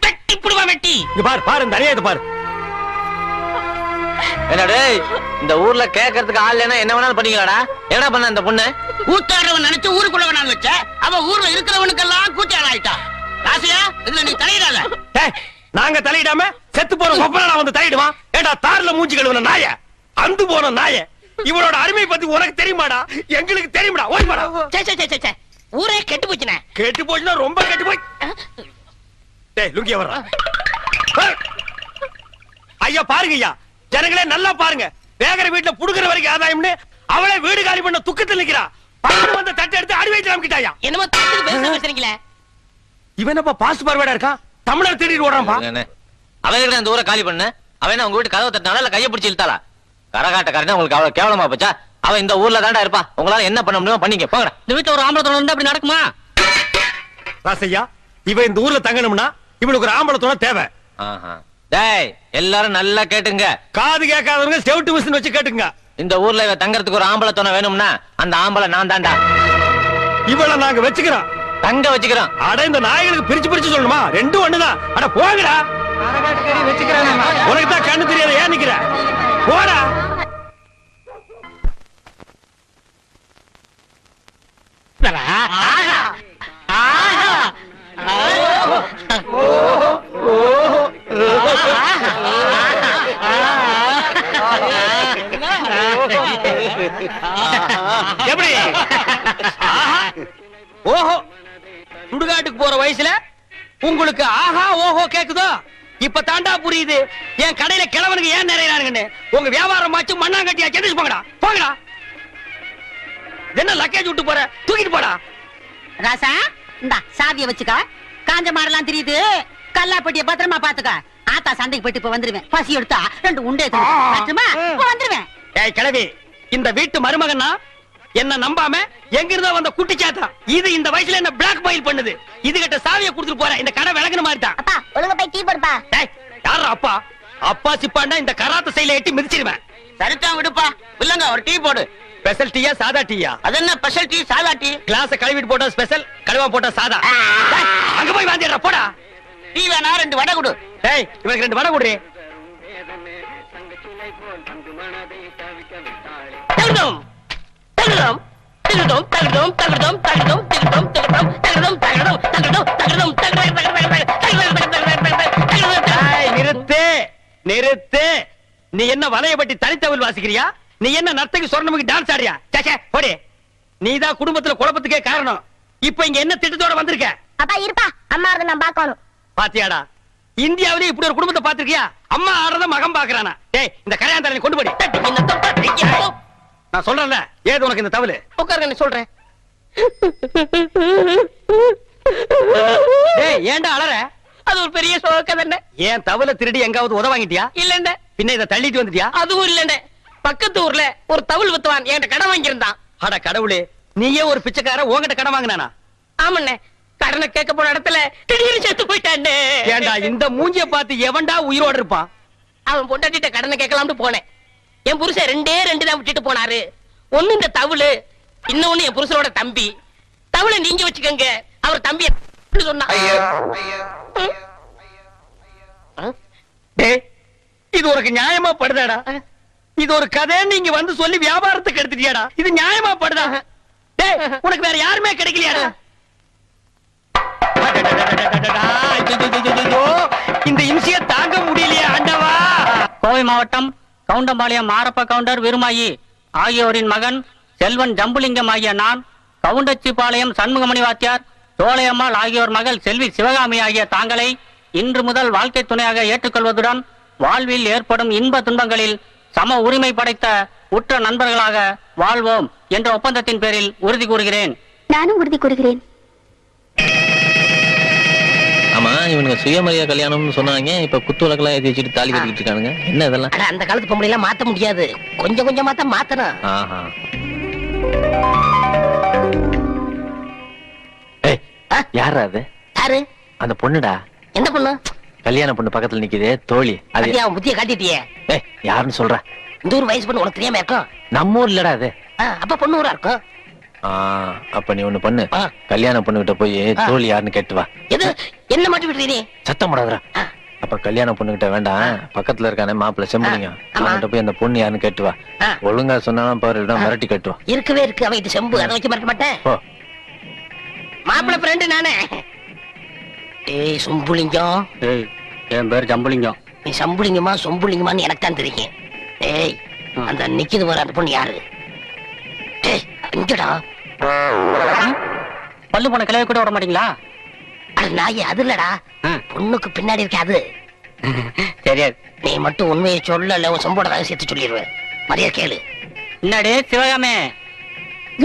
வெட்டி புடுவா வெட்டி இங்க பார் பாரு நிறைய இது பாரு என்னடே இந்த ஊர்ல கேட்கறதுக்கு ஆள் இல்லைன்னா என்ன வேணாலும் பண்ணீங்களாடா என்ன பண்ண இந்த பொண்ணு கூத்தாடுறவன் நினைச்சு ஊருக்குள்ள வேணாலும் வச்ச அவ ஊர்ல இருக்கிறவனுக்கெல்லாம் கூத்தாட ஆயிட்டா ராசியா இதுல நீ தலையிடாத நாங்க தலையிடாம செத்து போற ஒப்பனா வந்து தலையிடுவான் ஏடா தார்ல மூஞ்சி கழுவுன நாய அந்து போன நாய இவனோட அருமை பத்தி உனக்கு தெரியுமாடா எங்களுக்கு தெரியுமாடா ஓடிமாடா ஊரே கெட்டு போச்சுனே கெட்டு போச்சுன்னா ரொம்ப கெட்டு போய் டேய் லுங்கிய வர்றா ஐயா பாருங்க ஐயா, ஜனங்களே நல்லா பாருங்க. வேகர வீட்டுல புடுங்குற வரைக்கும் ஆதாயம்னு அவளே வீடு காலி பண்ண துக்கத்தில் நிக்கிறா. பக்கத்துல வந்து தட்டை எடுத்து அடி வைத்து அமைக்கிட்டாயா. என்னமோ தட்டு பேசுறீங்களே. இவன் என்னப்பா பாஸ்ட் பார்வேடா இருக்கா? தமிழர் தேடிட்டு ஓடுறான்பா. அவன் அந்த ஊரை காலி பண்ண அவன் உங்க வீட்டு கதவை தட்டினால இல்ல கையை பிடிச்சி இழுத்தாளா? கரகாட்டக்காரன் உங்களுக்கு அவ்வளவு கேவலமா போச்சா? அவன் இந்த ஊர்ல தாண்டா இருப்பா. உங்களால என்ன பண்ண முடியுமோ பண்ணிக்க போங்க. இந்த வீட்டுல ஒரு ஆம்பளை துணை இருந்தா அப்படி நடக்குமா? ராசையா, இவன் இந்த ஊர்ல தங்கணும்னா இவனுக்கு ஒரு ஆம்பளை துணை தேவை. டேய் எல்லாரும் நல்லா கேட்டுங்க. காது கேட்காதவங்க செவிட்டு மிஷின் வச்சு கேட்டுங்க. இந்த ஊர்ல இவ தங்கறதுக்கு ஒரு ஆம்பளை துணை வேணும்னா அந்த ஆம்பளை நான் தாண்டா. இவள நாங்க வச்சுக்கிறோம், தங்க வச்சுக்கிறோம். அட இந்த நாய்களுக்கு பிரிச்சு பிரிச்சு சொல்லணுமா? ரெண்டும் ஒண்ணுதான். அட போங்கடா. உனக்கு தான் கண்ணு தெரியாத ஏன் நிக்கிற? போடா. எப்படி? ஓஹோ, சுடுகாட்டுக்கு போற வயசுல உங்களுக்கு ஆஹா ஓஹோ கேக்குதோ? இப்ப தாண்டா புரியுது என் கடையில கிழவனுக்கு ஏன் நிறையறானுங்கன்னு. உங்க வியாபாரம் ஆச்சு மண்ணாங்கட்டியா சென்னைக்கு போங்கடா போங்கடா. என்ன லக்கேஜ் விட்டு போற? தூக்கிட்டு போடா. ராசா இந்தா சாவிய வச்சுக்க. காஞ்ச மாடெல்லாம் தெரியுது. கல்லாப்பட்டிய பத்திரமா பாத்துக்க. ஆத்தா சண்டைக்கு போயிட்டு இப்ப வந்துருவேன். பசி எடுத்தா 2 உண்டே வந்துருவேன். ஏய் கிழவி, இந்த வீட்டு மருமகன்னா என்ன நம்பாம எங்க இருந்தா வந்த குட்டி சாத்தா இது இந்த வயசுல என்ன பிளாக் மெயில் பண்ணுது. இது கிட்ட சாவியை கொடுத்துட்டு போற. இந்த கடை விளங்குன மாதிரி தான். அப்பா ஒழுங்கா போய் டீ போடுப்பா. டேய் யாரா அப்பா? அப்பா சிப்பாண்டா இந்த கராத்த சைல எட்டி மிதிச்சிருவேன். சரிதான் விடுப்பா. இல்லங்க ஒரு டீ போடு. ஸ்பெஷல் டீயா சாதா டீயா? அது என்ன ஸ்பெஷல் டீ சாதா டீ? கிளாஸ் கழுவிட்டு போட்டா ஸ்பெஷல், கழுவா போட்டா சாதா. டேய், அங்க போய் வாந்திடா போடா. டீ வேணா 2 வடை கொடு. டேய் இவனுக்கு 2 வடை குடுறே. தகுதம் தகுதம் தகுதம் தகுதம் தகுதம் தகுதம் தகுதம் தகுதம் தகுதம் தகுதம் தகுதம். நிறுத்து நிறுத்து. நீ என்ன வலையபட்டி தனித்தவள் வாசிக்கிறியா? நீ என்ன நர்த்தகி சொர்ணமுக்கு டான்ஸ் ஆடியா? சே போடி. நீதான் குடும்பத்துல குழப்பத்துக்கே காரணம். இப்ப இங்க என்ன திட்டத்தோட வந்திருக்க? அப்பா இருப்பா, அம்மா அதை நான் பார்க்கணும். பாத்தியாடா, இந்தியாவிலே இப்படி ஒரு குடும்பத்தை பாத்திருக்கியா? அம்மா ஆடுறத மகன் பாக்குறானா? டேய் இந்த கரையாந்தரனை கொண்டு போடி. நான் சொல்றேன்ல, ஏது உனக்கு இந்த தவளு? உட்காருங்க சொல்றேன். டேய் ஏன்டா அலற? அது ஒரு பெரிய சோக தானே. ஏன் தவளை திருடி எங்காவது உத வாங்கிட்டியா? இல்லண்ட. பின்ன இதை தள்ளிட்டு வந்துட்டியா? அதுவும் இல்லண்ட. பக்கத்து ஊர்ல ஒரு தவுள் வித்துவான் என்கிட்ட கடன் வாங்கியிருந்தான். அட கடவுளே, நீயே ஒரு பிச்சைக்கார உன்கிட்ட கடன் வாங்கினானா? ஆமண்ணே, கடனை கேட்க போன இடத்துல திடீர்னு செத்து போயிட்டானே. ஏண்டா இந்த மூஞ்சிய பார்த்து எவன்டா உயிரோட இருப்பான்? அவன் பொண்டாட்டிட்ட கடனை கேட்கலாம்னு போனேன். என் புருஷன் 2 தான் விட்டுட்டு போனாரு. ஒண்ணு இந்த தவுளு, இன்னொன்னு என் புருஷனோட தம்பி. தவுளை நீங்க வச்சுக்கங்க, அவர் தம்பி சொன்னா. டேய் இது உனக்கு நியாயமா படுதாடா? இது ஒரு கதை நீங்க வந்து சொல்லி வியாபாரத்துக்கு எடுத்துட்டியாடா? இது நியாயமா படுதா? டேய் உனக்கு வேற யாருமே கிடைக்கலையாடா? இந்த இம்சிய தாங்க முடியலையா ஆண்டவா? கோவை மாவட்டம் கவுண்டம்பாளையம் மாரப்ப கவுண்டர் விருமாயி ஆகியோரின் மகன் செல்வன் ஜம்புலிங்கம் ஆகிய நான், கவுண்டச்சிபாளையம் சண்முகமணி வாத்தியார், சோலையம்மாள் ஆகியோர் மகள் செல்வி சிவகாமி ஆகிய தாங்களை இன்று முதல் வாழ்க்கை துணையாக ஏற்றுக்கொள்வதுடன் வாழ்வில் ஏற்படும் இன்ப துன்பங்களில் சம உரிமை படைத்த உற்ற நண்பர்களாக வாழ்வோம் என்ற ஒப்பந்தத்தின் பேரில் உறுதி கூறுகிறேன். நானும் உறுதி கூறுகிறேன். ஆமா இவனுக்கு சுயமரியாதை கல்யாணம்னு சொன்னாங்க. இப்ப குத்து விளக்கெல்லாம் ஏத்தி வச்சுட்டு தாலி கட்டிட்டு இருக்கானுங்க. என்ன இதெல்லாம்? அந்த காலத்து பொம்பளை எல்லாம் மாத்த முடியாது. கொஞ்சம் கொஞ்சமா தான் மாத்தணும். ஆஹா. யாரா அது? யாரு? அந்த பொண்ணுடா. என்ன பொண்ணு? கல்யாண பொண்ணு பக்கத்துல நிக்குதே தோழி. அது அவன் புத்திய காட்டிட்டியே. யாருன்னு சொல்ற? இந்த ஊர் வயசு பொண்ணு உனக்கு தெரியாம இருக்கும். நம்ம ஊர் இல்லடா அது. அப்ப பொண்ணு ஊரா இருக்கும். அப்ப நீ ஒண்ணு பண்ணு, கல்யாண பொண்ணு கிட்ட போய் தோழி யாருன்னு கேட்டு வா. எது என்ன மாட்டி விட்டுறீ? சத்தம் போடாதடா. அப்ப கல்யாண பொண்ணு கிட்ட வேண்டாம், பக்கத்துல இருக்கானே மாப்பிள்ள செம்புலிங்க, அவன்கிட்ட போய் அந்த பொண்ணு யாருன்னு கேட்டு வா. ஒழுங்கா சொன்னாலும் பாரு, மிரட்டி கட்டுவா. இருக்கவே இருக்கு அவன் இது செம்பு, அதை வச்சு மறக்க மாட்டேன். மாப்பிள்ள ஃப்ரெண்டு நானே. ஏய் சொம்புலிங்கம். ஏய் என் பேர் ஜம்புலிங்கம். நீ சம்புலிங்கமா சொம்புலிங்கமான்னு எனக்கு தான் தெரியும். ஏய் அந்த நிக்குது வர அந்த பொண்ணு யாரு? ஏய் இங்கடா. பல்லு போன கிளவி கூட விட மாட்டீங்களா? அது நாயே, அது இல்லடா, பொண்ணுக்கு பின்னாடி இருக்க அது. தெரியாது. நீ மட்டும் உண்மையை சொல்லல உன் சொம்போட ரகசியத்தை சொல்லிடுவேன். மரியாதை கேளு. என்னடே சிவகாமே?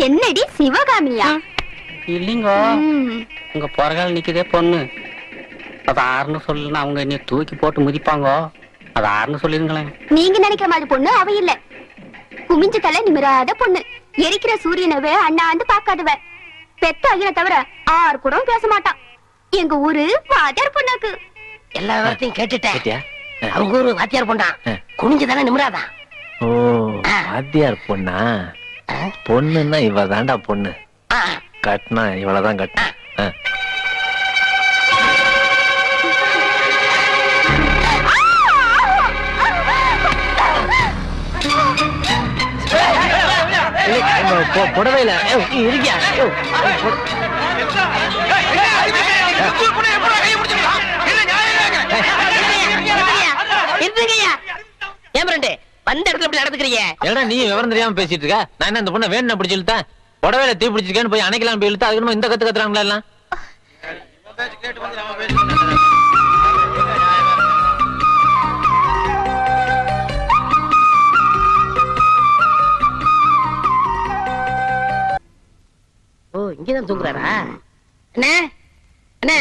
என்னடி சிவகாமியா? இல்லைங்கோ, ம். உங்க பொறகால நிக்குதே பொண்ணு. அது ஆறுன்னு சொல்லணும், அவங்க என்ன தூக்கி போட்டு மிதிப்பாங்க. அது ஆறுன்னு சொல்லிருங்களேன். நீங்க நினைக்கிற மாதிரி பொண்ணு அவ இல்ல. குமிஞ்ச தலை நிமிராத பொண்ணு. எரிக்கிற சூரியனவே அண்ணாந்து பாக்காதவ. பெத்த ஐயனை தவிர ஆறு கூட பேச மாட்டான். எங்க ஊரு வாத்தியார் பொண்ணாக்கு. எல்லா விவரத்தையும் கேட்டுட்டேன். கேட்டியா? அவங்க ஊரு வாத்தியார் பொண்ணா, குனிஞ்சுதானே நிமிராதான். ஓ, வாத்தியார் பொண்ணா? பொண்ணுன்னா இவ தாண்டா பொண்ணு. கட்டினா இவளதான் கட்டினா. புடவையில இருக்கியா? ஏன் ஃப்ரெண்டு வந்த இடத்துல இப்படி நடந்துக்கிறீங்க? ஏடா நீ விவரம் தெரியாம பேசிட்டு இருக்க? நான் என்ன இந்த பொண்ணை வேணும் அப்படி சொல்லிட்டேன்? புடவையில தீ பிடிச்சிருக்கேன்னு போய் அணைக்கலாம் போய் இழுத்தா அதுக்கு இந்த கத்து கத்துறாங்களா எல்லாம்? ஓ, இங்கதான் தூங்குறாரா? அண்ணே அண்ணே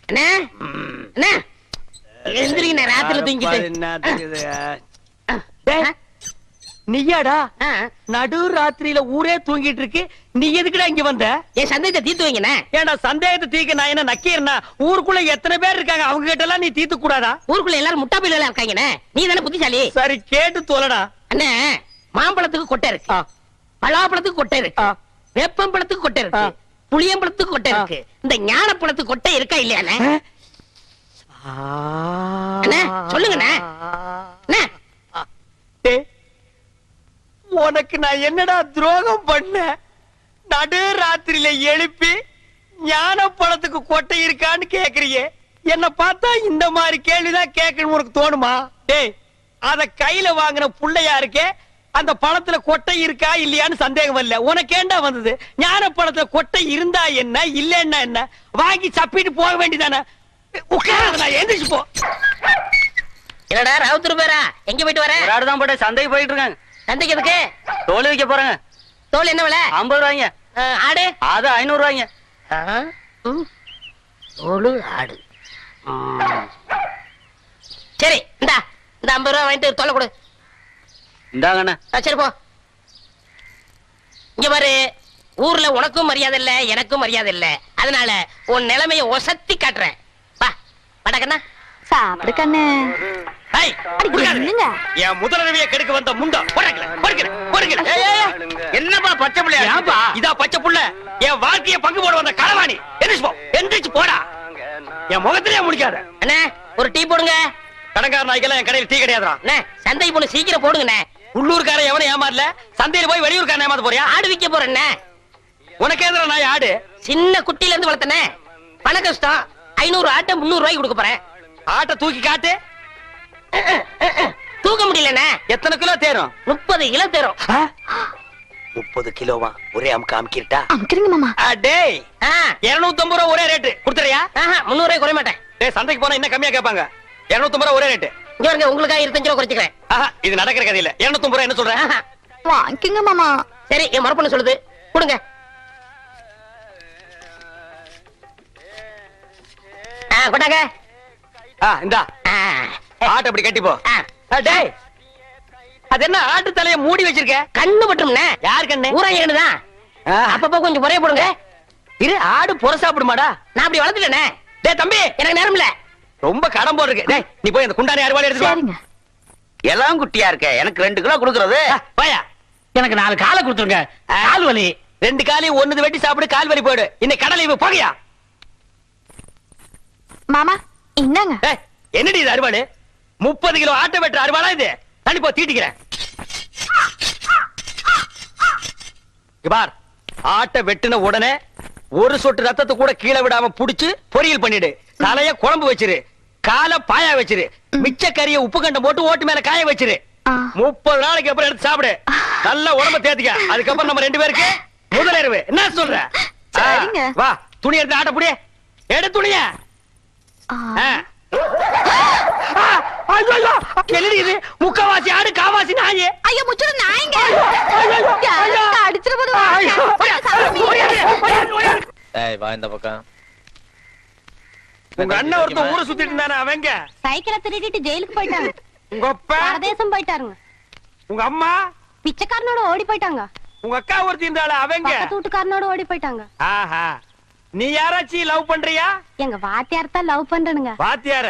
அண்ணே அண்ணே, எந்திரிங்க, ராத்திரில தூங்கிட்டு. நீயாடா நடு ராத்திரியில ஊரே தூங்கிட்டு இருக்கு, நீ எதுக்குடா இங்க வந்த? என் சந்தேகத்தை தீர்த்து வைங்கண்ணே. ஏன்டா சந்தேகத்தை தீர்க்க நான் என்ன நக்கீரனா? ஊருக்குள்ள எத்தனை பேர் இருக்காங்க, அவங்க கிட்ட எல்லாம் நீ தீர்த்து கூடாதா? ஊருக்குள்ள எல்லாரும் முட்டா பையில இருக்காங்கண்ணே. நீ தானே புத்திசாலி. சரி கேட்டு தோலடா. அண்ணே, மாம்பழத்துக்கு கொட்டை இருக்கு, பலாப்பழத்துக்கு கொட்டை இருக்கு, வேப்பம்பழத்துக்கு கொட்டை இருக்கு, புளியம்பழத்துக்கு கொட்டை இருக்கு. இந்த ஞானப்பழத்துக்கு கொட்டை இருக்கா இல்லையாண்ணே? அண்ணே சொல்லுங்கண்ணே. அண்ணே, உனக்கு நான் என்னடா துரோகம் பண்ண? நடு ராத்திரியில எழுப்பி ஞான பழத்துக்கு கொட்டை இருக்கான்னு கேக்குறியே. என்ன பார்த்தா இந்த மாதிரி கேள்விதான் கேட்கணும் உனக்கு தோணுமா? டேய், அத கையில வாங்கின புள்ளையா இருக்கே, அந்த பழத்துல கொட்டை இருக்கா இல்லையான்னு சந்தேகம் இல்ல. உனக்கு ஏண்டா வந்தது? ஞான பழத்துல கொட்டை இருந்தா என்ன, இல்லன்னா என்ன? வாங்கி சப்பிட்டு போக வேண்டியதானே. உட்கார, எந்திரிச்சு போ. என்னடா ராவுத்தர் பேரா? எங்க போயிட்டு வர? ஒரு ஆடுதான் போட்டு சந்தைக்கு போயிட்டு இருக்காங்க. சந்தைக்கு எதுக்கு? தோல் வைக்க போறாங்க. தோல் என்ன விலை? 50 ரூபாய்ங்க. ஆடு? அது 500 ரூபாய்ங்க. தோலு ஆடு. சரி, இந்தா இந்த 50 ரூபாய் வாங்கிட்டு தோலை கொடு. இந்தாங்கண்ணா. சரி போ. இங்க பாரு, ஊர்ல உனக்கும் மரியாதை இல்ல, எனக்கும் மரியாதை இல்ல. அதனால உன் நிலைமைய ஒசத்தி காட்டுறேன். வா வடக்கண்ணா. சாப்பிடு கண்ணு. என் முதலரவியை கெடுக்க வந்த முண்டா. என்னப்பா பச்சை பிள்ளையா? இதா பச்சை புள்ள. என் வாழ்க்கைய பங்கு போட வந்த களவாணி. எந்திரிச்சு போடா. என் முகத்திலே முடிக்காத. அண்ணே, ஒரு டீ போடுங்க. கடங்கார நாய்க்கெல்லாம் என் கடையில் டீ கிடையாதுடா. அண்ணே, சந்தைக்கு போன சீக்கிரம் போடுங்கண்ணே. உள்ளூர்கார எவனும் ஏமாறல, சந்தையில போய் வெளியூர்காரன் ஏமாத்த போறியா? ஆடு விக்க போறேண்ணே. உனக்கு எதிர நாய் ஆடு? சின்ன குட்டில இருந்து வளர்த்தனே, பண கஷ்டம். 500 ஆட்டை 300 ரூபாய்க்கு கொடுக்க போறேன். ஆட்டை தூக்கி காட்டு. தூக்க முடியலண்ணே. எத்தனை கிலோ தேரும்? 30 கிலோ தேரும். 30 கிலோவா? ஒரே அமுக்கு அமுக்கிட்டா? அமுக்குறீங்க மாமா. டேய், 250 ரூபா ஒரே ரேட்டு கொடுத்துறியா? 300 ரூபாய் குறைய மாட்டேன். டேய், சந்தைக்கு போனா இன்னும் கம்மியா கேட்பாங்க. 250 ரூபா ஒரே ரேட்டு. இங்க வருங்க, உங்களுக்காக 25 ரூபா குறைச்சிக்கிறேன். இது நடக்கிற கதையில 250 ரூபா என்ன சொல்றேன்? வாங்கிங்க மாமா. சரி, என் மரப்பண்ண சொல்லுது, கொடுங்க. கொண்டாங்க. இந்தா ஆட்டை அப்படி கட்டி போ. டேய், அது என்ன ஆட்டு தலைய மூடி வச்சிருக்க? கண்ணு பட்டும்ண்ணே. யார் கண்ணு? ஊராங்க கண்ணுதான். அப்பப்போ கொஞ்சம் குறைய போடுங்க. இரு, ஆடு புற சாப்பிடுமாடா? நான் அப்படி வளர்த்துட்டேனே. டேய் தம்பி, எனக்கு நேரம் இல்ல. ரொம்ப கடன் போடு இருக்கு. டேய், நீ போய் அந்த குண்டானி அறுவாளை எடுத்து வா. சரிங்க. எல்லாம் குட்டியா இருக்க, எனக்கு 2 கிலோ கொடுக்கறது. வாயா. எனக்கு 4 காலை கொடுத்துருங்க. கால் வலி. 2 காலையும் ஒண்ணுது வெட்டி சாப்பிடு, கால் வலி போயிடு. இன்னைக்கு கடலை இவ போகையா? மாமா இந்தாங்க. என்னடி இது அறுவாடு? 30 கிலோ ஆட்டை வெட்டுற அறுவாடா இது? தள்ளி போ, தீட்டிக்கிறேன். பார், ஆட்டை வெட்டின உடனே ஒரு சொட்டு ரத்தத்தை கூட கீழே விடாம புடிச்சு பொரியல் பண்ணிடு. தலைய குழம்பு வச்சிரு, காலை பாயா வச்சிரு, மிச்ச கறிய உப்பு கண்டம் போட்டு ஓட்டு மேல காய வச்சிரு. 30 நாளைக்கு அப்புறம் எடுத்து சாப்பிடு. நல்ல உடம்ப தேத்திக்க. அதுக்கப்புறம் நம்ம 2 பேருக்கு முதலிரவு. என்ன சொல்ற? சரிங்க. வா, துணி எடுத்து ஆட்ட புடியே. எடு துணிய. என்னடி இது முக்கவாசி ஆடு காவாசி நாயே ஐயோ முச்சுடு நாயங்க அடிச்சிட்டு போது ஏய் வா இந்த பக்கம். உங்க அண்ணன் ஒருத்தன் ஊரை சுத்திட்டு இருந்தானே அவங்க சைக்கிளை திருடிட்டு ஜெயிலுக்கு போயிட்டாங்க. உங்க அப்பா பரதேசம் போயிட்டாருங்க. உங்க அம்மா பிச்சைக்காரனோட ஓடி போயிட்டாங்க. உங்க அக்கா ஒருத்தி இருந்தால அவங்க பக்கத்து வீட்டுக்காரனோட ஓடி போயிட்டாங்க. ஆஹா நீ யாராச்சும் லவ் பண்றியா? எங்க வாத்தியார் தான் லவ் பண்றனுங்க. வாத்தியார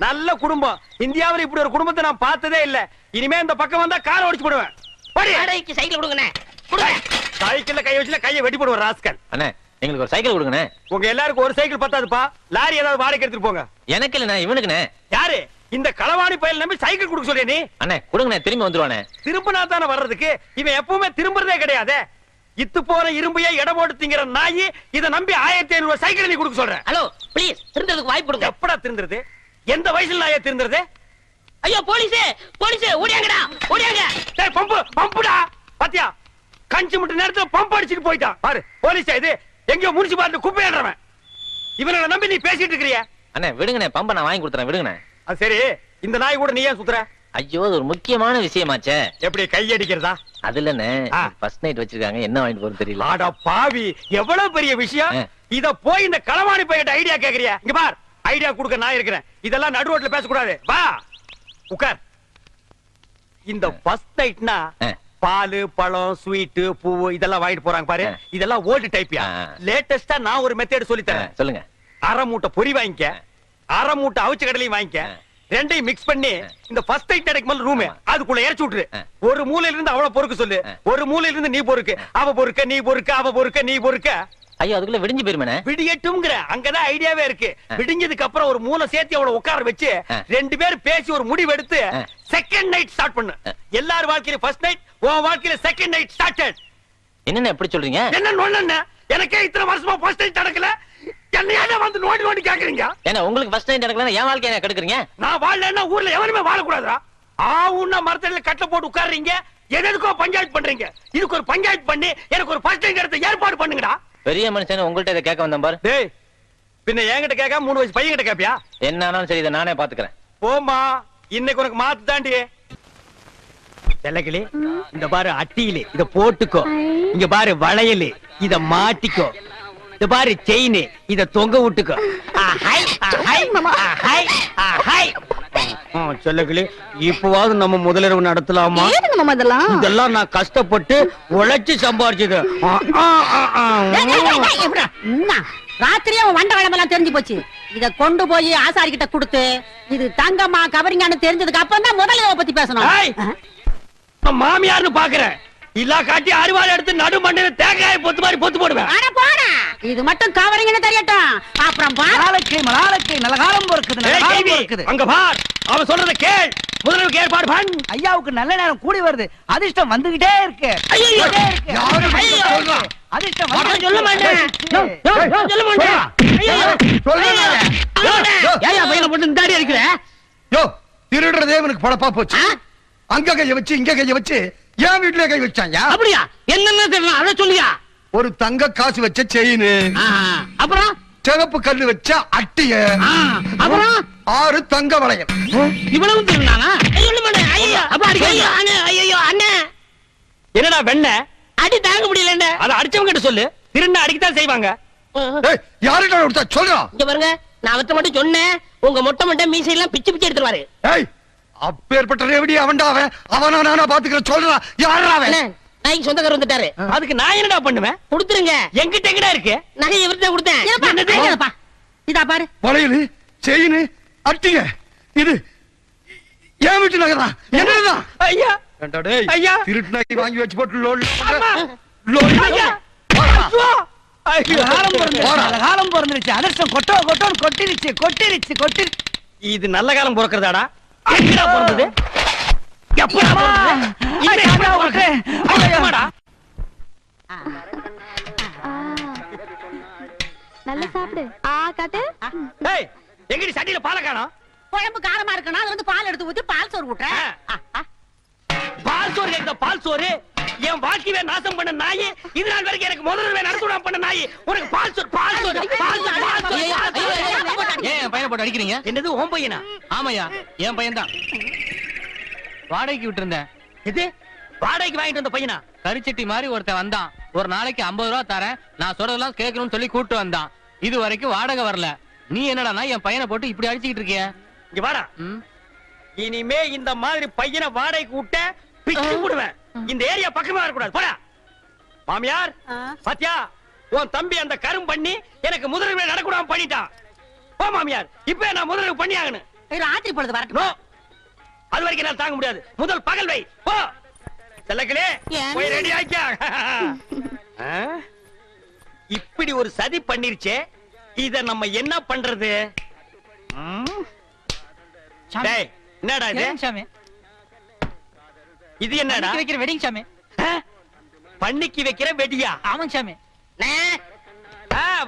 நல்ல குடும்பம். இந்தியாவுல இப்படி ஒரு குடும்பத்தை நான் பார்த்ததே இல்ல. இனிமே இந்த பக்கம் வந்தா காரை ஒடிச்சு போடுவேன். வாடகைக்கு சைக்கிள் கொடுங்கண்ணே. கொடுங்க. சைக்கிள்ல கை வச்சுல கையை வெட்டி போடுவேன் ராஸ்கல். அண்ணே எங்களுக்கு ஒரு சைக்கிள் கொடுங்கண்ணே. உங்க எல்லாருக்கும் ஒரு சைக்கிள் பத்தாதுப்பா. லாரி ஏதாவது வாடகை எடுத்துட்டு போங்க. எனக்கு இல்லண்ணே இவனுக்குண்ணே. யாரு இந்த களவாணி பயல் நம்பி சைக்கிள் கொடுக்க சொல்றியா நீ? அண்ணே கொடுங்கண்ணே திரும்பி வந்துருவானே. திரும்பினா தானே வர்றதுக்கு. இவன் எப்பவுமே திரும்புறதே கிடையாது. இத்து போற இரும்பையே எடை போட்டு திங்கிற நாயி இதை நம்பி 1500 சைக்கிள் நீ கொடுக்க சொல்ற. ஹலோ ப்ளீஸ் திருந்ததுக்கு வாய்ப்பு கொடுங்க. எப்படா திருந்துறது? எந்த வயசுல நாயே திருந்துறது? ஐயோ போலீஸ் போலீஸ் ஓடியாங்கடா ஓடியாங்க. டேய் பம்பு பம்புடா. பாத்தியா கஞ்சி முட்டு நேரத்துல பம்ப் அடிச்சிட்டு போயிட்டான் பாரு. போலீஸ் இது எங்கயோ முனிசிபாலிட்டி குப்பையாடுறவன். இவனை நம்பி நீ பேசிட்டு இருக்கறியா? அண்ணே விடுங்கண்ணே பம்ப நான் வாங்கி கொடுத்துறேன் விடுங்கண்ணே. அது சரி இந்த நாய் கூட நீ ஏன் சுத்துற? ஐயோ அது ஒரு முக்கியமான விஷயமாச்சே. எப்படி கை அடிக்கிறதா? அது இல்லண்ணே ஃபர்ஸ்ட் நைட் வச்சிருக்காங்க என்ன வாங்கிட்டு போறது தெரியல. ஆடா பாவி எவ்வளவு பெரிய விஷயம். இத போய் இந்த களவாணி பையட்ட ஐடியா கேக்குறியா? இங்க பார் ஐடியா கொடுக்க நான் இருக்கிறேன். இதெல்லாம் நடு ரோட்ல பேசக்கூடாது. வா உட்கார். இந்த ஃபர்ஸ்ட் நைட்னா பால் பழம் ஸ்வீட் பூ இதெல்லாம் வாங்கிட்டு போறாங்க பாரு. இதெல்லாம் ஓல்டு டைப்யா. லேட்டஸ்டா நான் ஒரு மெத்தட் சொல்லி தரேன். சொல்லுங்க. அரை மூட்டை பொரி வாங்கிக்க, அரை மூட்டை அவிச்ச கடலையும் வாங்கிக்க. ரெண்டையும் மிக்ஸ் பண்ணி இந்த ஃபர்ஸ்ட் நைட் நடக்கும் ரூம் அதுக்குள்ள இறச்சி விட்டுரு. ஒரு மூலையில இருந்து அவள பொறுக்க சொல்லு, ஒரு மூலையில இருந்து நீ பொறுக்கு. அவ பொறுக்க நீ பொறுக்க, அவ பொறுக்க நீ பொறுக்க. ஐயோ அதுக்குள்ள விடிஞ்சு போயிருமே. விடியட்டும்ங்கற அங்கதான் ஐடியாவே இருக்கு. விடிஞ்சதுக்கு அப்புறம் ஒரு மூளை சேர்த்து அவளை உட்கார வச்சு ரெண்டு பேரும் பேசி ஒரு முடிவு எடுத்து செகண்ட் நைட் ஸ்டார்ட் பண்ணு. எல்லார் வாழ்க்கையில ஃபர்ஸ்ட் நைட், உன் வாழ்க்கையில செகண்ட் நைட் ஸ்டார்டட். என்னென்ன எப்படி சொல்றீங்க? என்ன நொண்ணு? எனக்கே இத்தனை வருஷமா ஃபர்ஸ்ட் நைட் நடக்கல. என்னையால வந்து நோண்டி நோண்டி கேக்குறீங்க? ஏன்னா உங்களுக்கு ஃபர்ஸ்ட் நைட் நடக்கலன்னா என் வாழ்க்கைய என்ன கெடுக்குறீங்க? நான் வாழலன்னா ஊர்ல எவனுமே வாழக்கூடாதுடா. ஆவுன்னா மரத்தடியில கட்டை போட்டு உட்கார்றீங்க. எதுக்கோ பஞ்சாயத்து பண்றீங்க. இதுக்கு ஒரு பஞ்சாயத்து பண்ணி எனக்கு ஒரு ஃபர்ஸ்ட் நைட் எடுத்து ஏற்பாடு பண்ணுங்கடா. பெரிய மனுஷன் உங்கள்ட்ட இதை கேட்க வந்தேன் பாரு. டேய் பின்ன என்கிட்ட கேட்க 3 வயசு பையன் கிட்ட கேப்பியா? என்னாலும் சரி இதை நானே பாத்துக்கிறேன். போமா இன்னைக்கு உனக்கு மாத்து தாண்டி. செல்லக்கிளி இந்த பாரு அட்டியில இத போட்டுக்கோ. இங்க பாரு வளையல் இத மாட்டிக்கோ. இந்த பாரு செயின் இத தொங்க விட்டுக்கோ. செல்லக்கிளி இப்பவாவது நம்ம முதலிரவு நடத்தலாமா? இதெல்லாம் நான் கஷ்டப்பட்டு உழைச்சு சம்பாரிச்சது. ராத்திரியே அவன் வண்ட வேலைமெல்லாம் தெரிஞ்சு போச்சு. இத கொண்டு போய் ஆசாரி கிட்ட கொடுத்து இது தங்கம்மா கவரிங்கான்னு தெரிஞ்சதுக்கு அப்புறம் தான் முதலிரவை பத்தி பேசணும். மாமியார்னு பாக்குறேன். இல்லா காட்டி அறுவாள் எடுத்து நடு மண்டையில தேங்காய் பொத்து மாதிரி பொத்து போடுவேன். இது மட்டும் கவரிங்னு தெரியட்டும். அப்புறம் மலாலக்கை நல்ல காலம் பொறுக்குது. அங்க பார் அவன் சொல்றத கேள். முதல்ல ஏற்பாடு பண். ஐயாவுக்கு நல்ல நேரம் கூடி வருது. அதிர்ஷ்டம் வந்துகிட்டே இருக்கு. அதிர்ஷ்டம் சொல்ல மாட்டேன் சொல்ல மாட்டேன். ஏன் பையனை போட்டு இந்த தாடி அடிக்கிற? யோ திருடுறதே இவனுக்கு பழப்பா போச்சு. அங்க கைய வச்சு இங்க கைய வச்சு என் வீட்டுல கை வச்சாங்க. அப்படியா? என்னன்னு தெரியல அத சொல்லியா? ஒரு தங்க காசு வச்ச செயின், அப்புறம் சிவப்பு கல்லு வச்ச அட்டிய, அப்புறம் 6 தங்க வளையம். இவ்வளவு திருநானா? சொல்ல மாட்டேன். ஐயோ அப்பா ஐயோ அண்ணே ஐயோ அண்ணே. என்னடா வெண்ண அடி தாங்க முடியல. அத அடிச்சவங்க கிட்ட சொல்லு. திருண்ண அடிக்கத்தான் செய்வாங்க. ஏய் யாருடா கொடுத்தா சொல்றா. இங்க பாருங்க நான் அவர்ட்ட மட்டும் சொன்னேன். உங்க மொட்டை மொட்டை மீசை எல்லாம் பிச்சு பிச்சு எடுத்துருவாரு. ஏய் அப்பேற்பட்ட ரேவடி அவன்டா அவன். அவனா நானா பாத்துக்கிறேன் சொல்றா. யாரா அவன்? நாய்க்கு சொந்தக்காரர் வந்துட்டாரு. அதுக்கு நான் என்னடா பண்ணுவேன்? கொடுத்துருங்க. என்கிட்ட எங்கடா இருக்கு? நகை இவர்ட்ட கொடுத்தேன். இதா பாரு வளையல் செயின் அட்டிய இது என் வீட்டு நகரா. என்னடா ஐயா டேய் ஐயா திருட்டு நகை வாங்கி வச்சு போட்டு லோல் ஐயா காலம் பிறந்துருச்சு. அதிர்ஷ்டம் கொட்டோ கொட்டோன்னு கொட்டிருச்சு. இது நல்ல காலம் பிறக்கிறதாடா? எங்கடா பிறந்தது? எப்படா பிறந்தது? நல்லா சாப்பிடு. காட்டு. டேய் எங்கடி சட்டியில பாலை காணோம்? குழம்பு காரமா இருக்கணும். அது வந்து பால் எடுத்து ஊத்தி பால் சோறு ஊட்டுறேன். பால் சோறு கேக்குதா? பால் சோறு என் வாழ்க்கையை நாசம் பண்ண நாய். இது நாள் வரைக்கும் எனக்கு முதல்ல நடத்துடா பண்ண நாய். உனக்கு பால் சோறு பால் சோறு பால் சோறு பால் சோறு. ஏன் என் பையனை போட்டு அடிக்கிறீங்க? என்னது உன் பையனா? ஆமாயா என் பையன் தான். வாடகைக்கு விட்டுருந்தேன். இது வாடகைக்கு வாங்கிட்டு வந்த பையனா? கரிச்சட்டி மாதிரி ஒருத்தன் வந்தான். ஒரு நாளைக்கு 50 ரூபா தரேன், நான் சொல்றதெல்லாம் கேட்கணும்னு சொல்லி கூட்டு வந்தான். இது வரைக்கும் வாடகை வரல. நீ என்னடா என் பையனை போட்டு இப்படி அடிச்சுக்கிட்டு இருக்கிய? இங்க வாடா. இனிமே இந்த மாதிரி பையனை வாடகைக்கு விட்ட பிச்சு போடுவேன். இந்த ஏரியா பக்கமா வரக்கூடாது. போடா. மாமியார் பாத்தியா, உன் தம்பி அந்த கரும் பண்ணி எனக்கு முதலுக்கு நடக்கூடாம பண்ணிட்டான். போ மாமியார், இப்ப நான் முதலுக்கு பண்ணி ஆகணும். ராத்திரி பொழுது வரட்டும். அது வரைக்கும் என்னால தாங்க முடியாது. முதல் பகல் வை. போ செல்லக்கிளே, போய் ரெடி ஆக்கியா. இப்படி ஒரு சதி பண்ணிருச்சே, இத நம்ம என்ன பண்றது? டேய், என்னடா இது? இது என்னடா? வைக்கிற வெடிங் சாமி. பண்ணிக்கு வைக்கிற வெடியா? ஆமாங்க சாமி.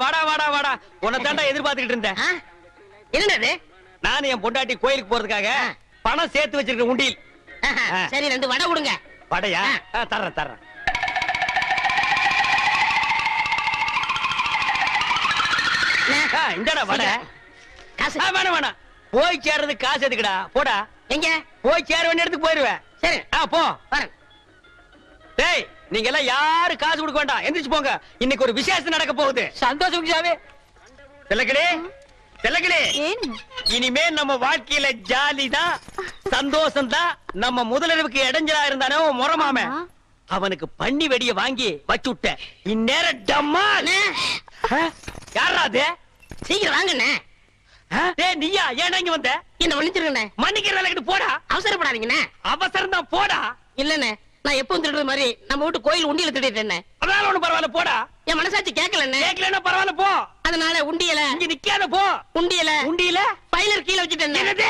வாடா வாடா வாடா, உன்னை தாண்டா எதிர்பார்த்துக்கிட்டு இருந்தேன். என்னது? நானும் என் பொண்டாட்டி கோயிலுக்கு போறதுக்காக பணம் சேர்த்து வச்சிருக்க உண்டியில். சரி, 2 வடை கொடுங்க. வடையா? தர்றேன் தர்றேன். இந்தடா வடை. காசு வேணாம் வேணாம், போய் சேர்றதுக்கு காசு எதுக்குடா? போடா. எங்க? போய் சேர வேண்டிய இடத்துக்கு போயிருவேன். சரி, போ. வரேன். டேய், நீங்க எல்லாம் யாரு காசு கொடுக்க வேண்டாம், எந்திரிச்சு போங்க. இன்னைக்கு ஒரு விசேஷம் நடக்க போகுது. சந்தோஷம் சாமி. செல்லக்கிளே, செல்லக்கிளே, இனிமே நம்ம வாழ்க்கையில ஜாலி தான், சந்தோஷம் தான். நம்ம முதலிரவுக்கு இடைஞ்சலா இருந்தானே முறமாம, அவனுக்கு பண்ணி வெடிய வாங்கி வச்சு விட்ட. இந்நேரம் டம்மா. யாரா அது? சீக்கிரம் வாங்கண்ணே. டேய் நீயா? ஏன் இங்க வந்த? என்ன மன்னிச்சிருங்கண்ணே. மன்னிக்கிற வேலைக்கு போடா. அவசரப்படாதீங்கண்ணே. அவசரம் தான், போடா. இல்லண்ணே, நான் எப்பவும் திருடுற மாதிரி நம்ம வீட்டு கோயில் உண்டியல திருடிட்டேன். அதனால ஒண்ணு பரவாயில்ல, போடா. என் மனசாட்சி கேட்கலண்ணே. கேட்கலன்னா பரவாயில்ல, போ. அதனால உண்டியல இங்க நிக்காத, போ. உண்டியல உண்டியில பைலர் கீழே வச்சுட்டேன். என்னது?